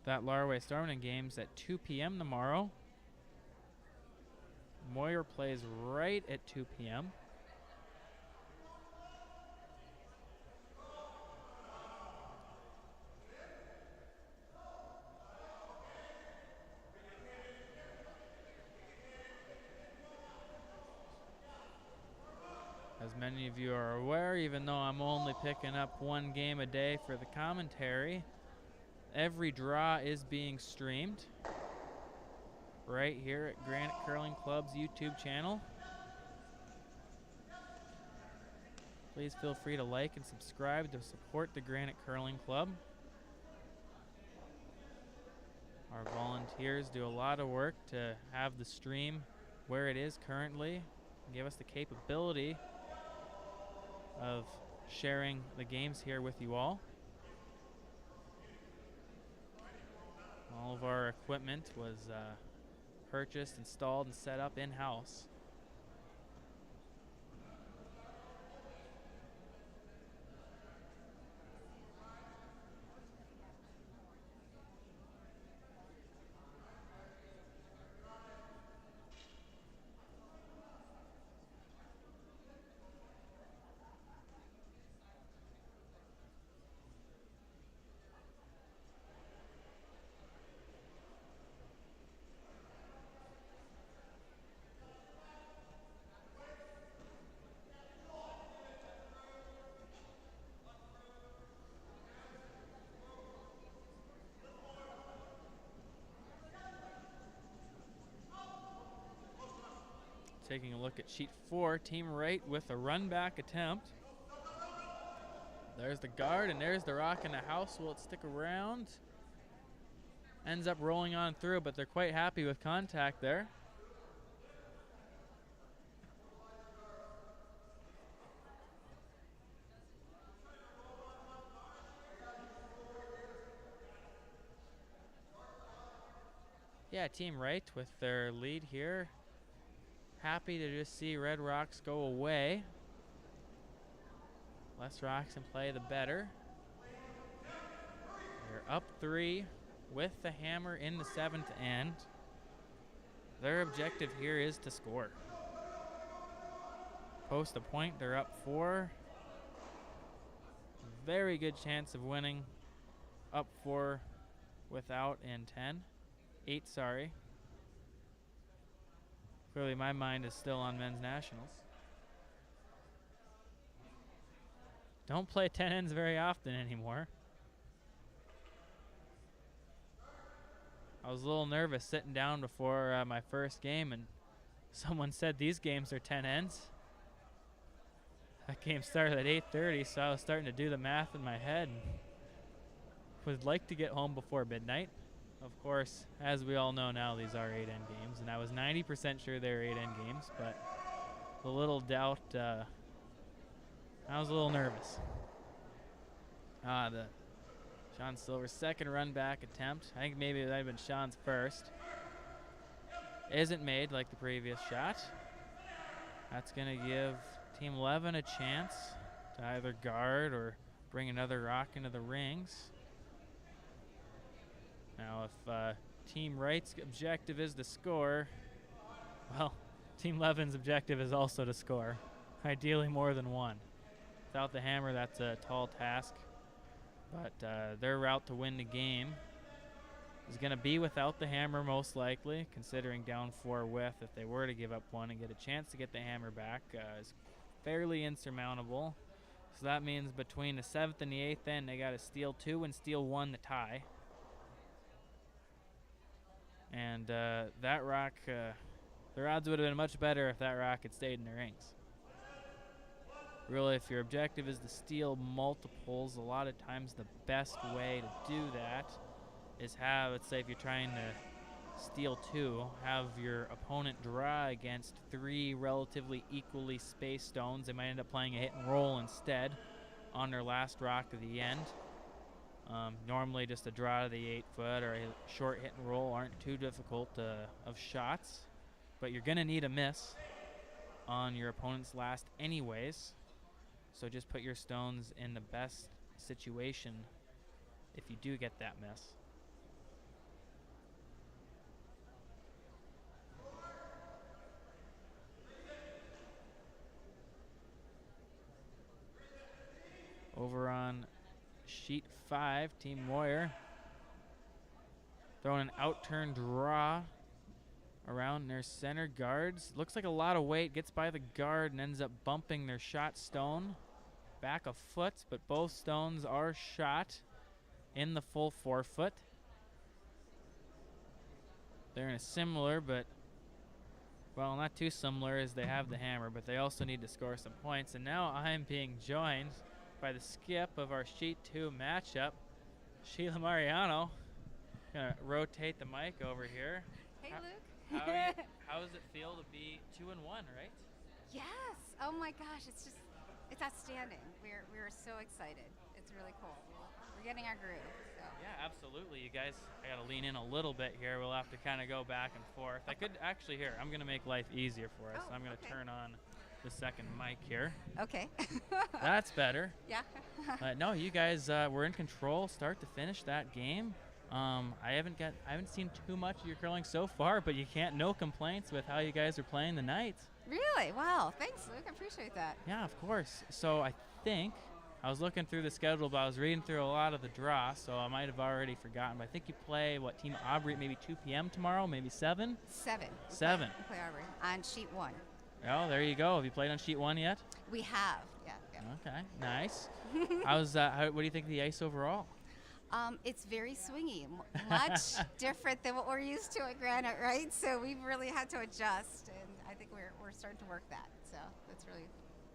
That Larway Somunen game's at 2 p.m. tomorrow. Moir plays right at 2 p.m. As many of you are aware, even though I'm only picking up 1 game a day for the commentary, every draw is being streamed right here at Granite Curling Club's YouTube channel. Please feel free to like and subscribe to support the Granite Curling Club. Our volunteers do a lot of work to have the stream where it is currently, and give us the capability of sharing the games here with you all. All of our equipment was purchased, installed, and set up in-house. taking a look at sheet 4. Team Wright with a run back attempt. There's the guard, and there's the rock in the house. Will it stick around? Ends up rolling on through, but they're quite happy with contact there. Yeah, Team Wright with their lead here. Happy to just see Red Rocks go away. Less rocks in play, the better. They're up 3 with the hammer in the 7th end. Their objective here is to score. Post a point, they're up 4. Very good chance of winning. Up 4 without in 10. 8, sorry. Clearly my mind is still on men's nationals. Don't play 10 ends very often anymore. I was a little nervous sitting down before my first game, and someone said these games are 10 ends. That game started at 8:30, so I was starting to do the math in my head. Would like to get home before midnight. Of course, as we all know now, these are 8-end games, and I was 90% sure they were 8-end games, but a little doubt, I was a little nervous. The Sean Silver's second run back attempt. I think maybe that might have been Sean's first. Isn't made like the previous shot. That's going to give Team Levin a chance to either guard or bring another rock into the rings. Now, if Team Wright's objective is to score, well, Team Levin's objective is also to score, ideally more than one. Without the hammer, that's a tall task, but their route to win the game is going to be without the hammer most likely, considering down 4 with, if they were to give up 1 and get a chance to get the hammer back, is fairly insurmountable. So that means between the 7th and the 8th end, they got to steal 2 and steal 1 to tie. And that rock, their odds would have been much better if that rock had stayed in the rings. Really, if your objective is to steal multiples, a lot of times the best way to do that is have, let's say if you're trying to steal 2, have your opponent draw against 3 relatively equally spaced stones. They might end up playing a hit and roll instead on their last rock of the end. Normally just a draw to the 8-foot or a short hit and roll aren't too difficult of shots, but you're going to need a miss on your opponent's last anyways, so just put your stones in the best situation if you do get that miss. Over on sheet 5, Team Moir throwing an out-turn draw around their center guards. Looks like a lot of weight, gets by the guard and ends up bumping their shot stone back a foot, but both stones are shot in the full 4-foot. They're in a similar, but, well, not too similar as they have the hammer, but they also need to score some points. And now I'm being joined by the skip of our sheet 2 matchup, Sheila Mariano. Gonna rotate the mic over here. Hey, Luke. How does it feel to be 2-1, right? Yes. Oh my gosh, it's outstanding. We're so excited. It's really cool. We're getting our groove. So. Yeah, absolutely. You guys, I gotta lean in a little bit here. We'll have to kind of go back and forth. I could actually here. I'm gonna make life easier for us. Oh, I'm gonna okay. turn on the second mic here. Okay. That's better. Yeah. No, you guys were in control, start to finish that game. I haven't seen too much of your curling so far, but you can't no complaints with how you guys are playing the night. Really? Wow. Thanks, Luke. I appreciate that. Yeah, of course. So I think I was looking through the schedule, but I was reading through a lot of the draw, so I might have already forgotten. But I think you play Team Aubrey at maybe 2 p.m. tomorrow, maybe 7. 7. 7. We play Aubrey on sheet 1. Oh, there you go. Have you played on sheet 1 yet? We have. Yeah. Okay, nice. What do you think of the ice overall? It's very swingy, much different than what we're used to at Granite, right? So we've really had to adjust, and I I think we're starting to work that. So that's really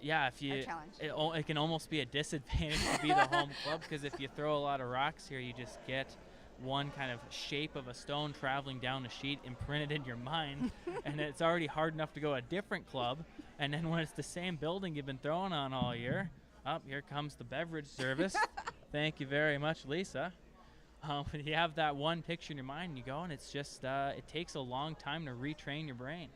Yeah, if you, challenge. it can almost be a disadvantage to be the home club, because if you throw a lot of rocks here, you just get one kind of shape of a stone traveling down a sheet imprinted in your mind, and it's already hard enough to go a different club. And then when it's the same building you've been throwing on all year, here comes the beverage service. Thank you very much, Lisa. You have that one picture in your mind, and you go, and it's just, it takes a long time to retrain your brain.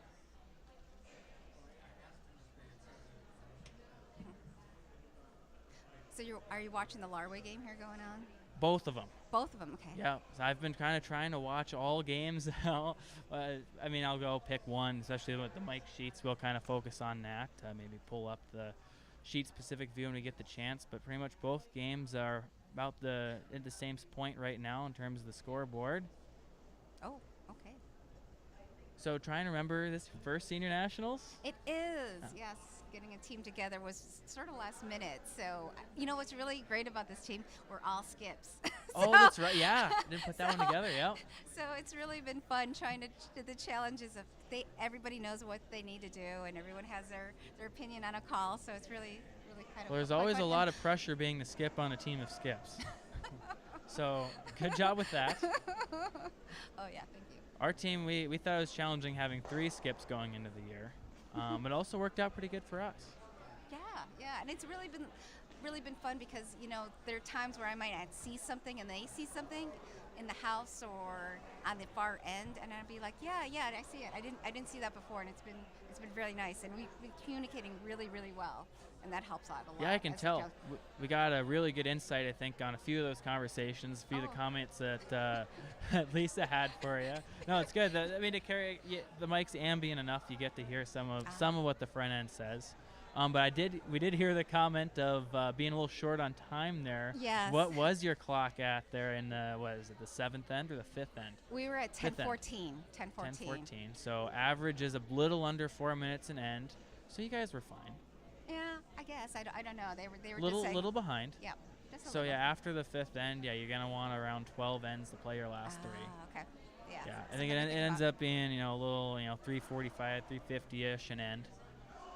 So are you watching the Larway game here going on? Both of them. Both of them, okay. Yeah, so I've been kind of trying to watch all games now. I mean, I'll go pick one, especially with the mic sheets. We'll kind of focus on that. Maybe pull up the sheet-specific view when we get the chance. But pretty much both games are about at the same point right now in terms of the scoreboard. Oh, okay. So trying to remember this first senior nationals? It is, yes. Getting a team together was sort of last minute. So, you know what's really great about this team? We're all skips. Oh, that's right. Yeah, didn't put that one together. Yep. So it's really been fun trying to the challenges of everybody knows what they need to do, and everyone has their opinion on a call. So it's really kind of. Well, there's always a lot of pressure being the skip on a team of skips. So good job with that. Oh yeah, thank you. Our team, we thought it was challenging having 3 skips going into the year. It also worked out pretty good for us. Yeah, and it's really been fun because, you know, there are times where I might not see something and they see something in the house or on the far end, and I'd be like, yeah, I see it. I didn't see that before, and it's been really nice, and we've been communicating really well, and that helps out a lot. Yeah, I can tell. We got a really good insight, I think, on a few of those conversations, a few of the comments that Lisa had for you. No, it's good. I mean, to carry the mic's ambient enough, you get to hear some of what the front end says. But we did hear the comment of being a little short on time there. Yes. What was your clock at there in what is it, the 7th end or the 5th end? We were at 10:14. 10:14. So average is a little under 4 minutes an end. So you guys were fine. Yeah, I guess. I don't know. They were little just saying, little behind. Yeah. So yeah, after the 5th end, you're gonna want around 12 ends to play your last 3. Okay. Yeah. Yeah, so I think it ends up being a little 3:45, 3:50ish an end.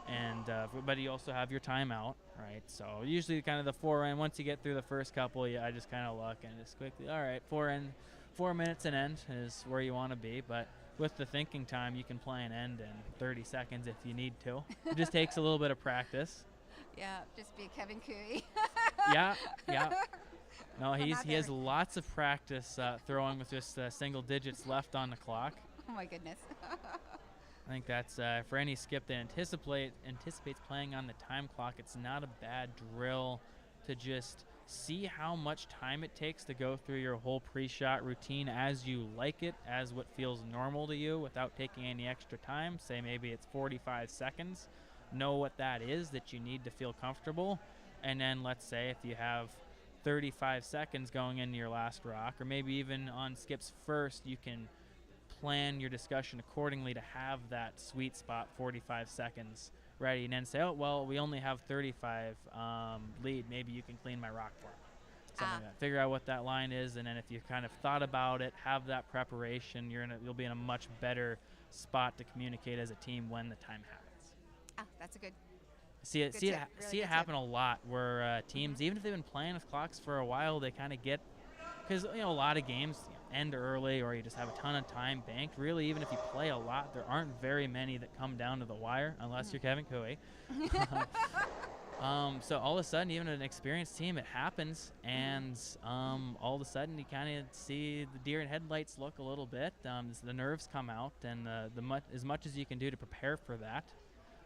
And but you also have your timeout, right? So usually kind of the 4 end, once you get through the first couple, I just kind of look and just quickly, all right, 4 minutes an end is where you want to be. But with the thinking time, you can play an end in 30 seconds if you need to. It just takes a little bit of practice. Yeah, just be Kevin Cooey. Yeah. No, he has lots of practice throwing with just single digits left on the clock. Oh my goodness. I think that's for any skip that anticipates playing on the time clock, it's not a bad drill to just see how much time it takes to go through your whole pre-shot routine as you like it, as what feels normal to you without taking any extra time. Say maybe it's 45 seconds. Know what that is that you need to feel comfortable. And then let's say if you have 35 seconds going into your last rock, or maybe even on skips first, you can plan your discussion accordingly to have that sweet spot 45 seconds ready, and then say, oh, well, we only have 35 lead. Maybe you can clean my rock for me. Something like that. Figure out what that line is, and then if you kind of thought about it, have that preparation, you'll be in a much better spot to communicate as a team when the time happens. That's a good. See it happen a lot where teams, even if they've been playing with clocks for a while, they kind of get, because a lot of games end early, or you just have a ton of time banked. Really, even if you play a lot, there aren't very many that come down to the wire unless you're Kevin Cooey. So all of a sudden, even an experienced team, it happens, and all of a sudden you kind of see the deer in headlights look a little bit. The nerves come out, and as much as you can do to prepare for that.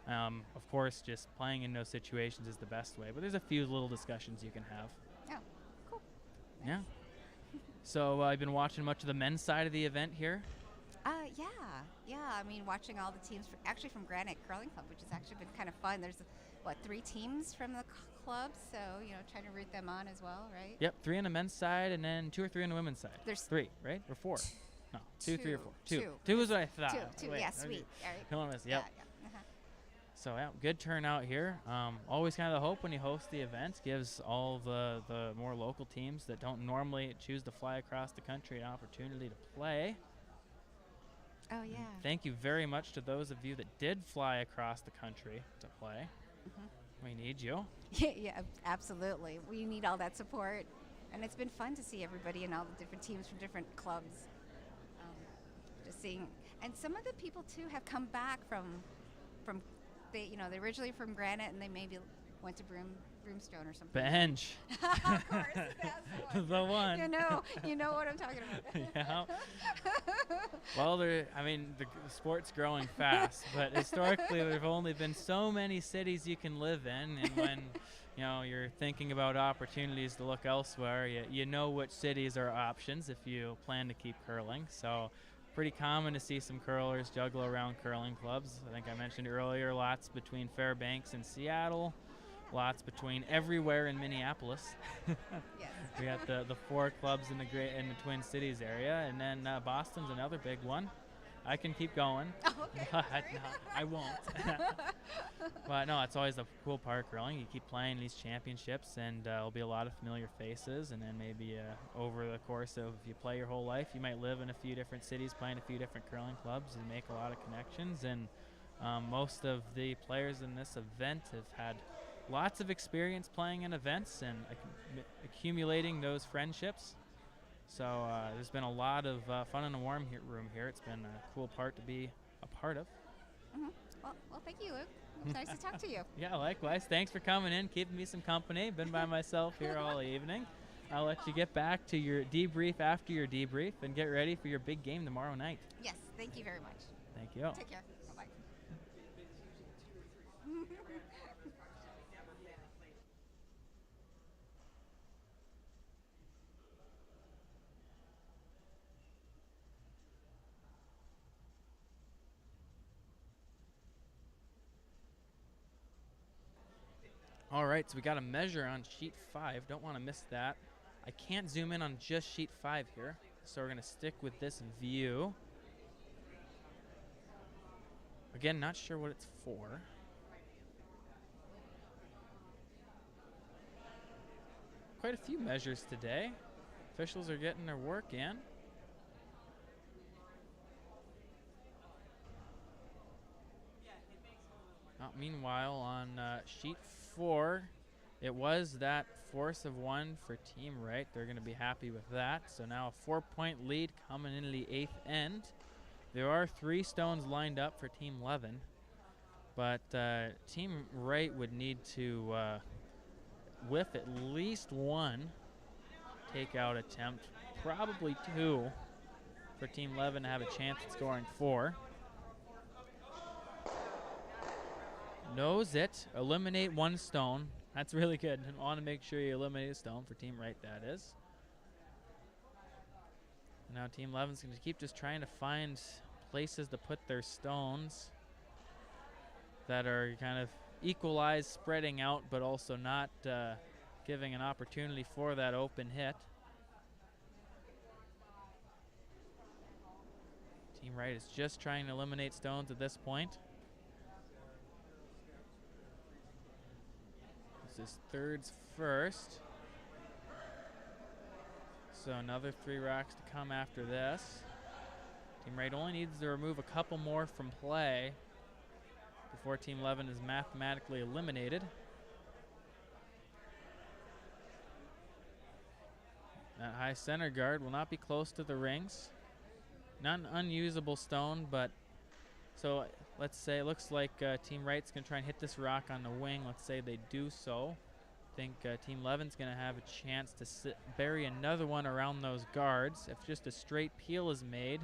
Of course, just playing in those situations is the best way, but there's a few little discussions you can have. Oh, cool. Nice. Yeah. So I've been watching much of the men's side of the event here. Yeah. I mean, watching all the teams from Granite Curling Club, which has actually been kind of fun. There's 3 teams from the club, so trying to root them on as well, right? Yep, 3 on the men's side, and then 2 or 3 on the women's side. There's 3, right? Or 4? No, 2, 3, or 4. 2. 2 is what I thought. Two. Wait, Yeah, sweet. All right. Come on, miss. Yep. Yeah. So yeah, good turnout here. Always kind of the hope when you host the event, gives all the more local teams that don't normally choose to fly across the country an opportunity to play. Oh, yeah. Thank you very much to those of you that did fly across the country to play. We need you. Yeah, absolutely. We need all that support. And it's been fun to see everybody and all the different teams from different clubs. Just seeing, and some of the people too have come back from they're originally from Granite and they maybe went to Broomstone or something. Bench. Of course, that's The one. You know what I'm talking about. Yeah. Well, the sport's growing fast, but historically there've only been so many cities you can live in, and when you're thinking about opportunities to look elsewhere, you know which cities are options if you plan to keep curling. So pretty common to see some curlers juggle around curling clubs. I think I mentioned earlier, lots between Fairbanks and Seattle, lots between everywhere in Minneapolis. Yes. We got the 4 clubs in the Twin Cities area, and then Boston's another big one. I can keep going, Okay. but no, I won't. But no, it's always the cool part of curling. You keep playing these championships, and there'll be a lot of familiar faces, and then maybe over the course of, if you play your whole life, you might live in a few different cities playing a few different curling clubs and make a lot of connections. And most of the players in this event have had lots of experience playing in events and accumulating those friendships. So there's been a lot of fun in the warm room here. It's been a cool part to be a part of. Well, thank you, Luke. It's nice to talk to you. Yeah, likewise. Thanks for coming in, keeping me some company. Been by myself here all evening. I'll let you get back to your debrief after your debrief and get ready for your big game tomorrow night. Yes, thank you very much. Thank you. Take care. Bye-bye. All right, so we got a measure on sheet 5. Don't want to miss that. I can't zoom in on just sheet 5 here, so we're going to stick with this view. Again, not sure what it's for. Quite a few measures today. Officials are getting their work in. Meanwhile, on sheet 4, it was that force of 1 for Team Wright. They're going to be happy with that. So now a 4-point lead coming into the 8th end. There are 3 stones lined up for Team Levin, but Team Wright would need to whiff at least 1 takeout attempt, probably 2 for Team Levin to have a chance at scoring 4. Knows it. Eliminate 1 stone. That's really good. And want to make sure you eliminate a stone for Team Wright, that is. And now Team Levin's going to keep just trying to find places to put their stones that are kind of equalized, spreading out, but also not giving an opportunity for that open hit. Team Wright is just trying to eliminate stones at this point. This is thirds first. So another 3 rocks to come after this. Team Wright only needs to remove a couple more from play before Team Levin is mathematically eliminated. That high center guard will not be close to the rings. Not an unusable stone, but so let's say it looks like Team Wright's going to try and hit this rock on the wing. Let's say they do so. I think Team Levin's going to have a chance to bury another one around those guards. If just a straight peel is made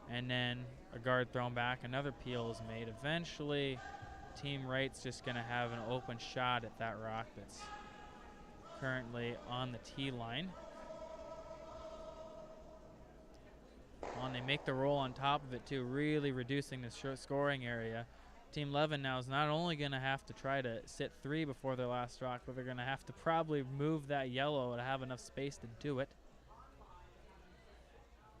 and then a guard thrown back, another peel is made. Eventually, Team Wright's just going to have an open shot at that rock that's currently on the tee line. And they make the roll on top of it too, really reducing the short scoring area. Team Levin now is not only going to have to try to sit 3 before their last rock, but they're going to have to probably move that yellow to have enough space to do it.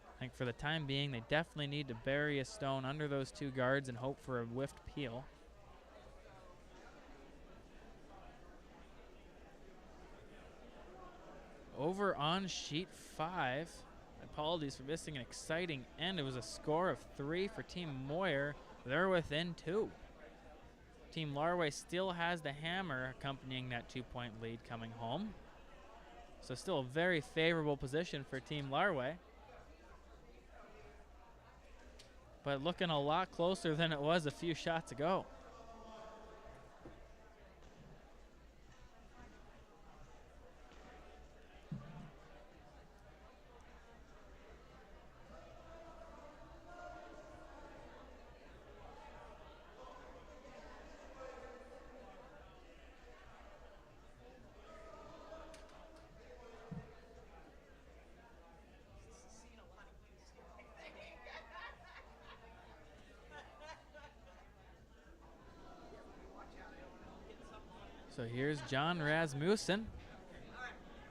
I think for the time being, they definitely need to bury a stone under those 2 guards and hope for a whiffed peel. Over on sheet 5, Apologies for missing an exciting end. It was a score of 3 for Team Moir. They're within 2. Team Larway still has the hammer accompanying that 2-point lead coming home. So still a very favorable position for Team Larway. But looking a lot closer than it was a few shots ago. So here's John Rasmussen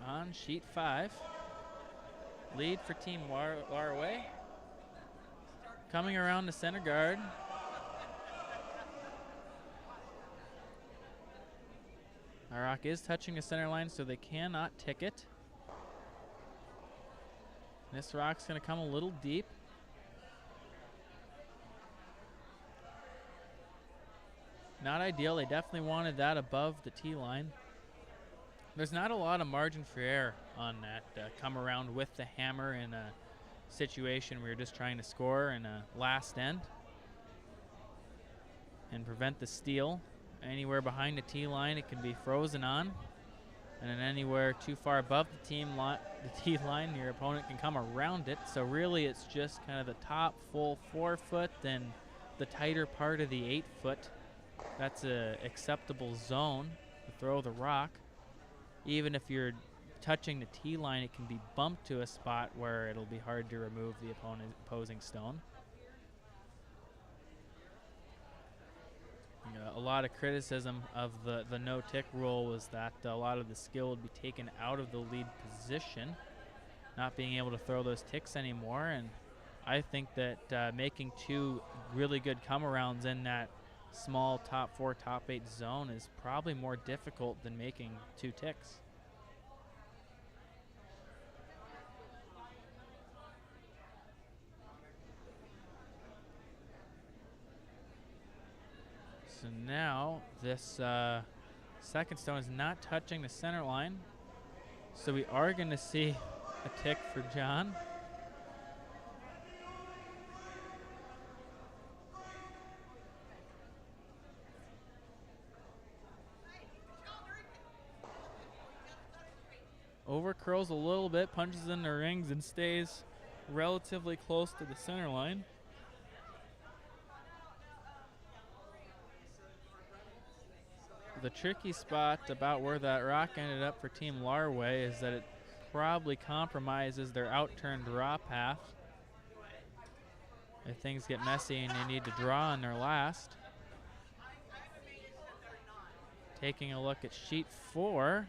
on sheet 5. Lead for Team Larway. Coming around the center guard. Our rock is touching the center line, so they cannot tick it. This rock's going to come a little deep. Not ideal. They definitely wanted that above the tee line. There's not a lot of margin for error on that come around with the hammer in a situation where you're just trying to score in a last end and prevent the steal. Anywhere behind the tee line, it can be frozen on. And then anywhere too far above the tee line, your opponent can come around it. So really it's just kind of the top full 4 foot, then the tighter part of the 8 foot. That's a acceptable zone to throw the rock. Even if you're touching the tee line, it can be bumped to a spot where it'll be hard to remove the opposing stone. A lot of criticism of the no-tick rule was that a lot of the skill would be taken out of the lead position, not being able to throw those ticks anymore. And I think that making 2 really good come-arounds in that small top 4, top 8 zone is probably more difficult than making 2 ticks. So now this second stone is not touching the center line. So we are going to see a tick for John. Over curls a little bit, punches in the rings, and stays relatively close to the center line. The tricky spot about where that rock ended up for Team Larway is that it probably compromises their out-turn draw path. If things get messy and they need to draw on their last. Taking a look at sheet 4.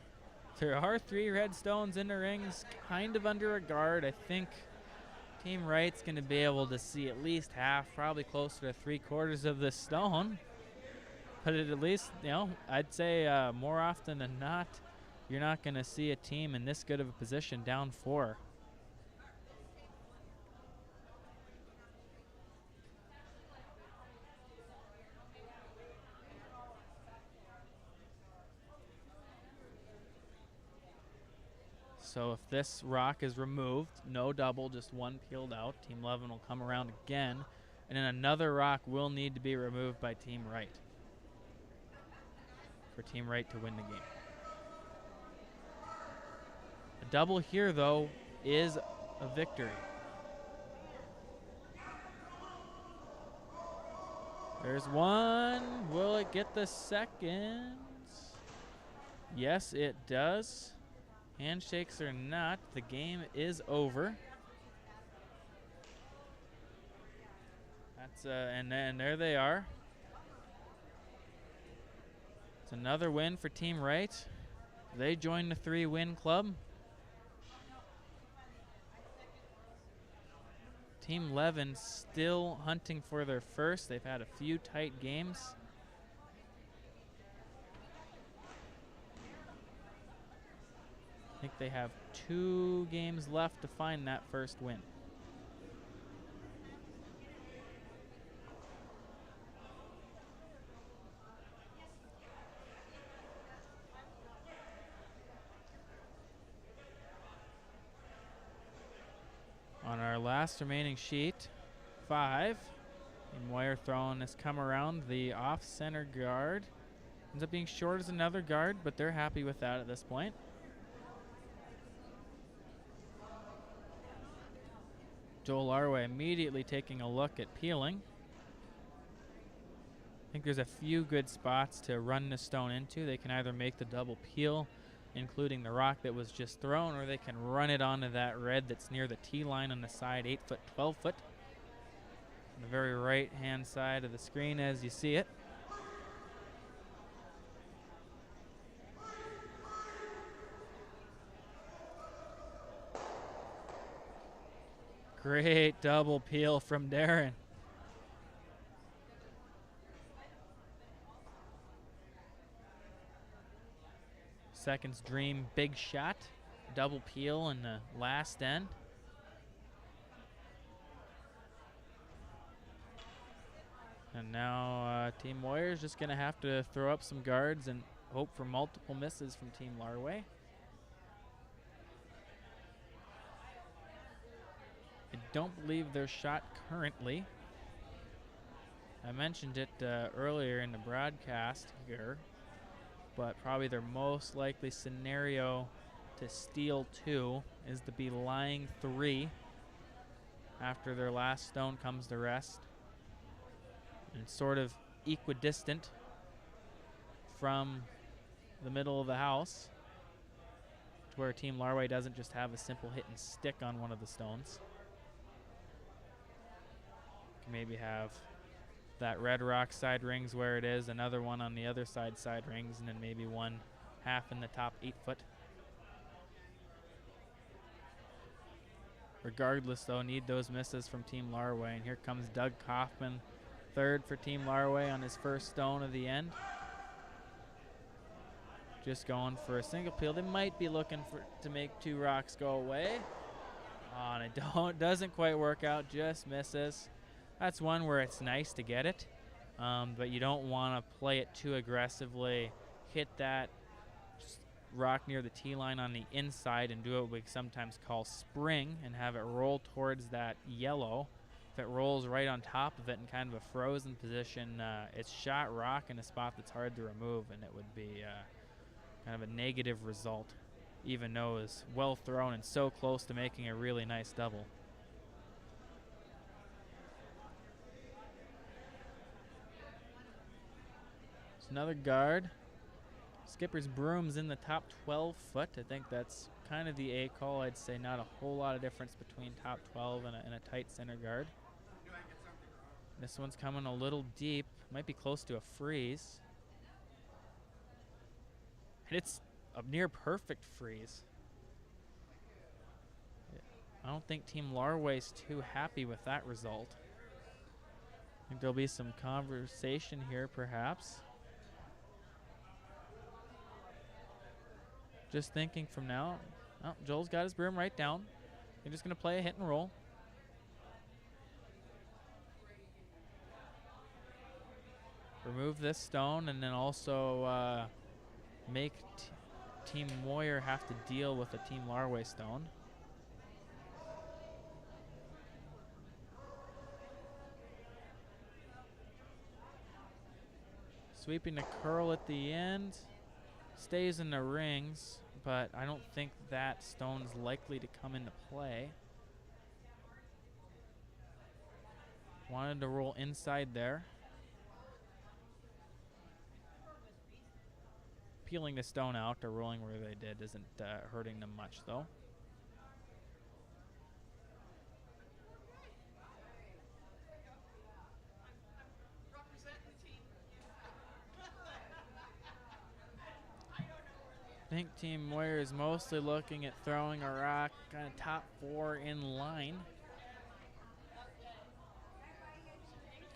There are 3 red stones in the rings, kind of under a guard. I think Team Wright's going to be able to see at least half, probably closer to 3/4 of this stone. But at least, I'd say more often than not, you're not going to see a team in this good of a position down 4. So if this rock is removed, no double, just 1 peeled out, Team Levin will come around again, and then another rock will need to be removed by Team Wright for Team Wright to win the game. A double here, though, is a victory. There's one. Will it get the second? Yes, it does. Handshakes or not, the game is over. That's and there they are. It's another win for Team Wright. They join the 3-win club. Team Levin still hunting for their first. They've had a few tight games. I think they have 2 games left to find that first win. On our last remaining sheet, 5. And Moir throwing has come around the off-center guard. Ends up being short as another guard, but they're happy with that at this point. Joel Larway immediately taking a look at peeling. I think there's a few good spots to run the stone into. They can either make the double peel, including the rock that was just thrown, or they can run it onto that red that's near the tee line on the side, 8 foot, 12 foot. On the very right hand side of the screen as you see it. Great double peel from Darren. Second's dream, big shot, double peel in the last end. And now Team Moir is just going to have to throw up some guards and hope for multiple misses from Team Larway. I don't believe their shot currently. I mentioned it earlier in the broadcast here, but probably their most likely scenario to steal 2 is to be lying 3 after their last stone comes to rest, and sort of equidistant from the middle of the house, to where Team Larway doesn't just have a simple hit and stick on one of the stones. Can maybe have that red rock side rings where it is, another one on the other side rings, and then maybe one half in the top 8 foot. Regardless, though, need those misses from Team Larway. And here comes Doug Kaufman, third for Team Larway on his first stone of the end. Just going for a single peel. They might be looking to make 2 rocks go away. Oh, and it doesn't quite work out, just misses. That's one where it's nice to get it, but you don't want to play it too aggressively. Hit that rock near the tee line on the inside and do what we sometimes call spring and have it roll towards that yellow. If it rolls right on top of it in kind of a frozen position, it's shot rock in a spot that's hard to remove, and it would be kind of a negative result, even though it's well thrown and so close to making a really nice double. Another guard. Skipper's broom's in the top 12 foot. I think that's kind of the A call. I'd say not a whole lot of difference between top 12 and a tight center guard. This one's coming a little deep. Might be close to a freeze. And it's a near perfect freeze. I don't think Team Larway's too happy with that result. I think there'll be some conversation here, perhaps. Just thinking from now. Oh, Joel's got his broom right down. They're just going to play a hit and roll. Remove this stone and then also make Team Moir have to deal with a Team Larway stone. Sweeping the curl at the end. Stays in the rings, but I don't think that stone's likely to come into play. Wanted to roll inside there. Peeling the stone out or rolling where they did isn't hurting them much, though. I think Team Moir is mostly looking at throwing a rock kind of top 4 in line.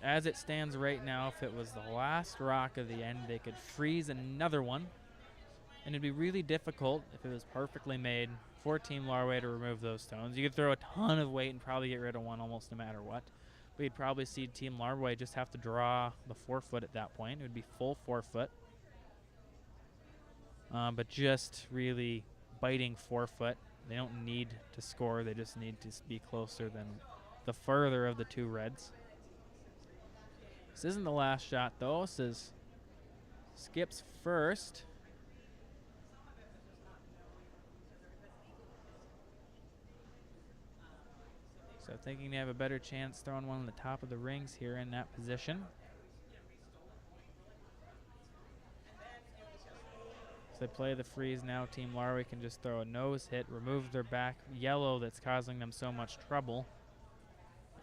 As it stands right now, if it was the last rock of the end, they could freeze another one. And it'd be really difficult if it was perfectly made for Team Larway to remove those stones. You could throw a ton of weight and probably get rid of one almost no matter what. But you'd probably see Team Larway just have to draw the 4-foot at that point. It would be full 4-foot. But just really biting 4-foot. They don't need to score. They just need to be closer than the further of the two reds. This isn't the last shot, though. This is Skip's first. So thinking they have a better chance throwing one on the top of the rings here in that position. So they play the freeze now. Team Larway can just throw a nose hit, remove their back yellow that's causing them so much trouble,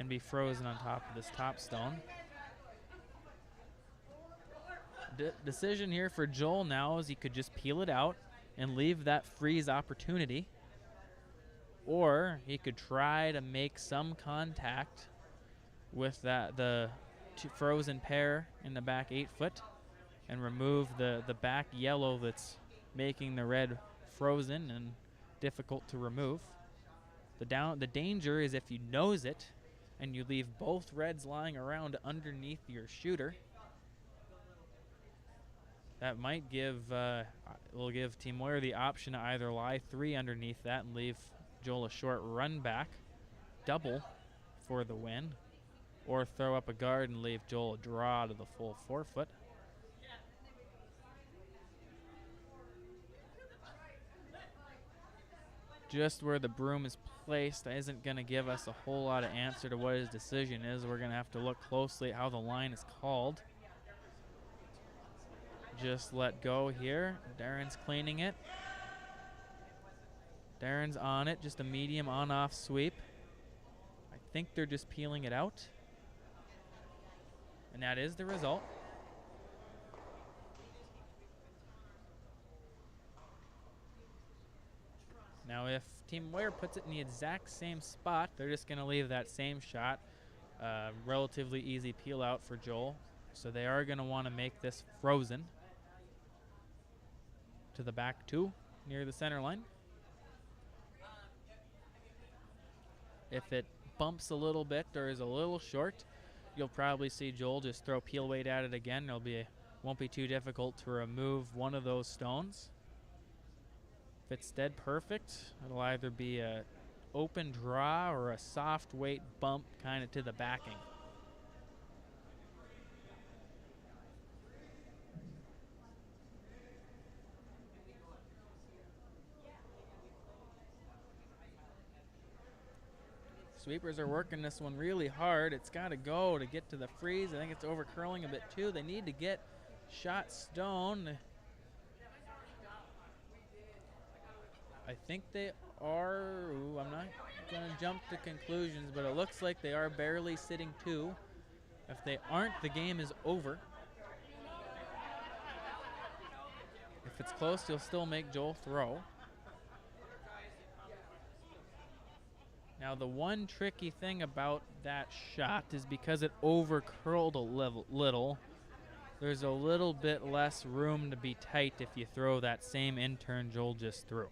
and be frozen on top of this top stone. Decision here for Joel now is he could just peel it out and leave that freeze opportunity, or he could try to make some contact with the frozen pair in the back 8-foot and remove the back yellow that's making the red frozen and difficult to remove. The danger is if you nose it and you leave both reds lying around underneath your shooter. That might will give Team Moir the option to either lie 3 underneath that and leave Joel a short run back, double for the win, or throw up a guard and leave Joel a draw to the full 4-foot. Just where the broom is placed isn't going to give us a whole lot of answer to what his decision is. We're going to have to look closely at how the line is called. Just let go here. Darren's cleaning it. Darren's on it, just a medium on-off sweep. I think they're just peeling it out. And that is the result. Now if Team Moir puts it in the exact same spot, they're just going to leave that same shot. Relatively easy peel out for Joel. So they are going to want to make this frozen to the back 2 near the center line. If it bumps a little bit or is a little short, you'll probably see Joel just throw peel weight at it again. Won't be too difficult to remove one of those stones. If it's dead perfect, it'll either be a open draw or a soft weight bump kind of to the backing. Sweepers are working this one really hard. It's got to go to get to the freeze. I think it's over curling a bit too. They need to get shot stone. I think they are, I'm not going to jump to conclusions, but it looks like they are barely sitting 2. If they aren't, the game is over. If it's close, you'll still make Joel throw. Now, the one tricky thing about that shot is because it over curled a little, there's a little bit less room to be tight if you throw that same in-turn Joel just threw.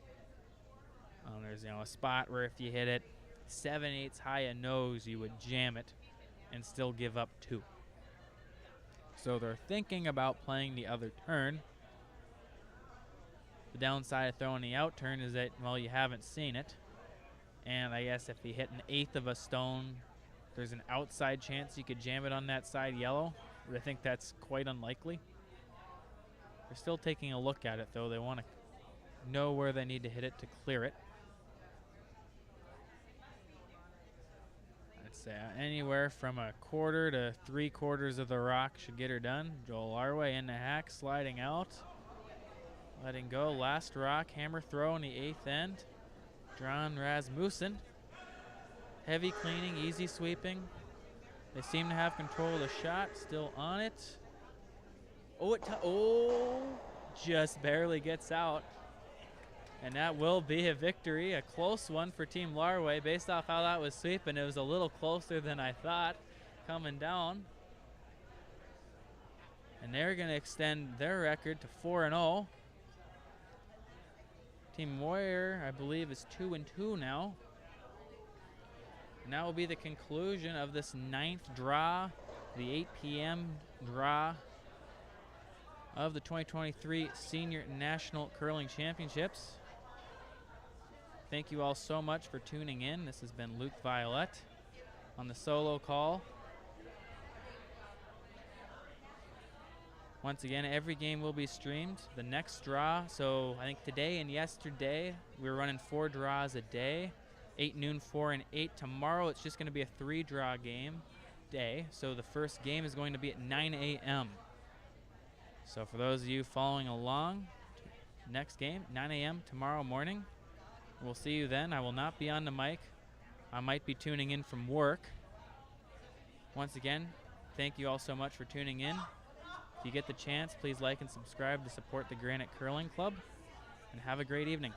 There's a spot where if you hit it 7/8 high a nose, you would jam it and still give up 2. So they're thinking about playing the other turn. The downside of throwing the out turn is that, well, you haven't seen it. And I guess if you hit 1/8 of a stone, there's an outside chance you could jam it on that side yellow. But I think that's quite unlikely. They're still taking a look at it, though. They want to know where they need to hit it to clear it. I'd say anywhere from 1/4 to 3/4 of the rock should get her done. Joel Larway in the hack, sliding out. Letting go. Last rock, hammer throw in the 8th end. Dran Rasmussen. Heavy cleaning, easy sweeping. They seem to have control of the shot. Still on it. Just barely gets out. And that will be a victory, a close one for Team Larway. Based off how that was sweeping, it was a little closer than I thought coming down. And they're going to extend their record to 4-0. Team Moir, I believe, is 2-2 now. And that will be the conclusion of this 9th draw, the 8 p.m. draw of the 2023 Senior National Curling Championships. Thank you all so much for tuning in. This has been Luke Violette on the solo call. Once again, every game will be streamed. The next draw, so I think today and yesterday, we were running 4 draws a day, 8, noon, 4, and 8. Tomorrow, it's just going to be a 3-draw game day. So the first game is going to be at 9 a.m. So for those of you following along, next game, 9 a.m. tomorrow morning. We'll see you then. I will not be on the mic. I might be tuning in from work. Once again, thank you all so much for tuning in. If you get the chance, please like and subscribe to support the Granite Curling Club, and have a great evening.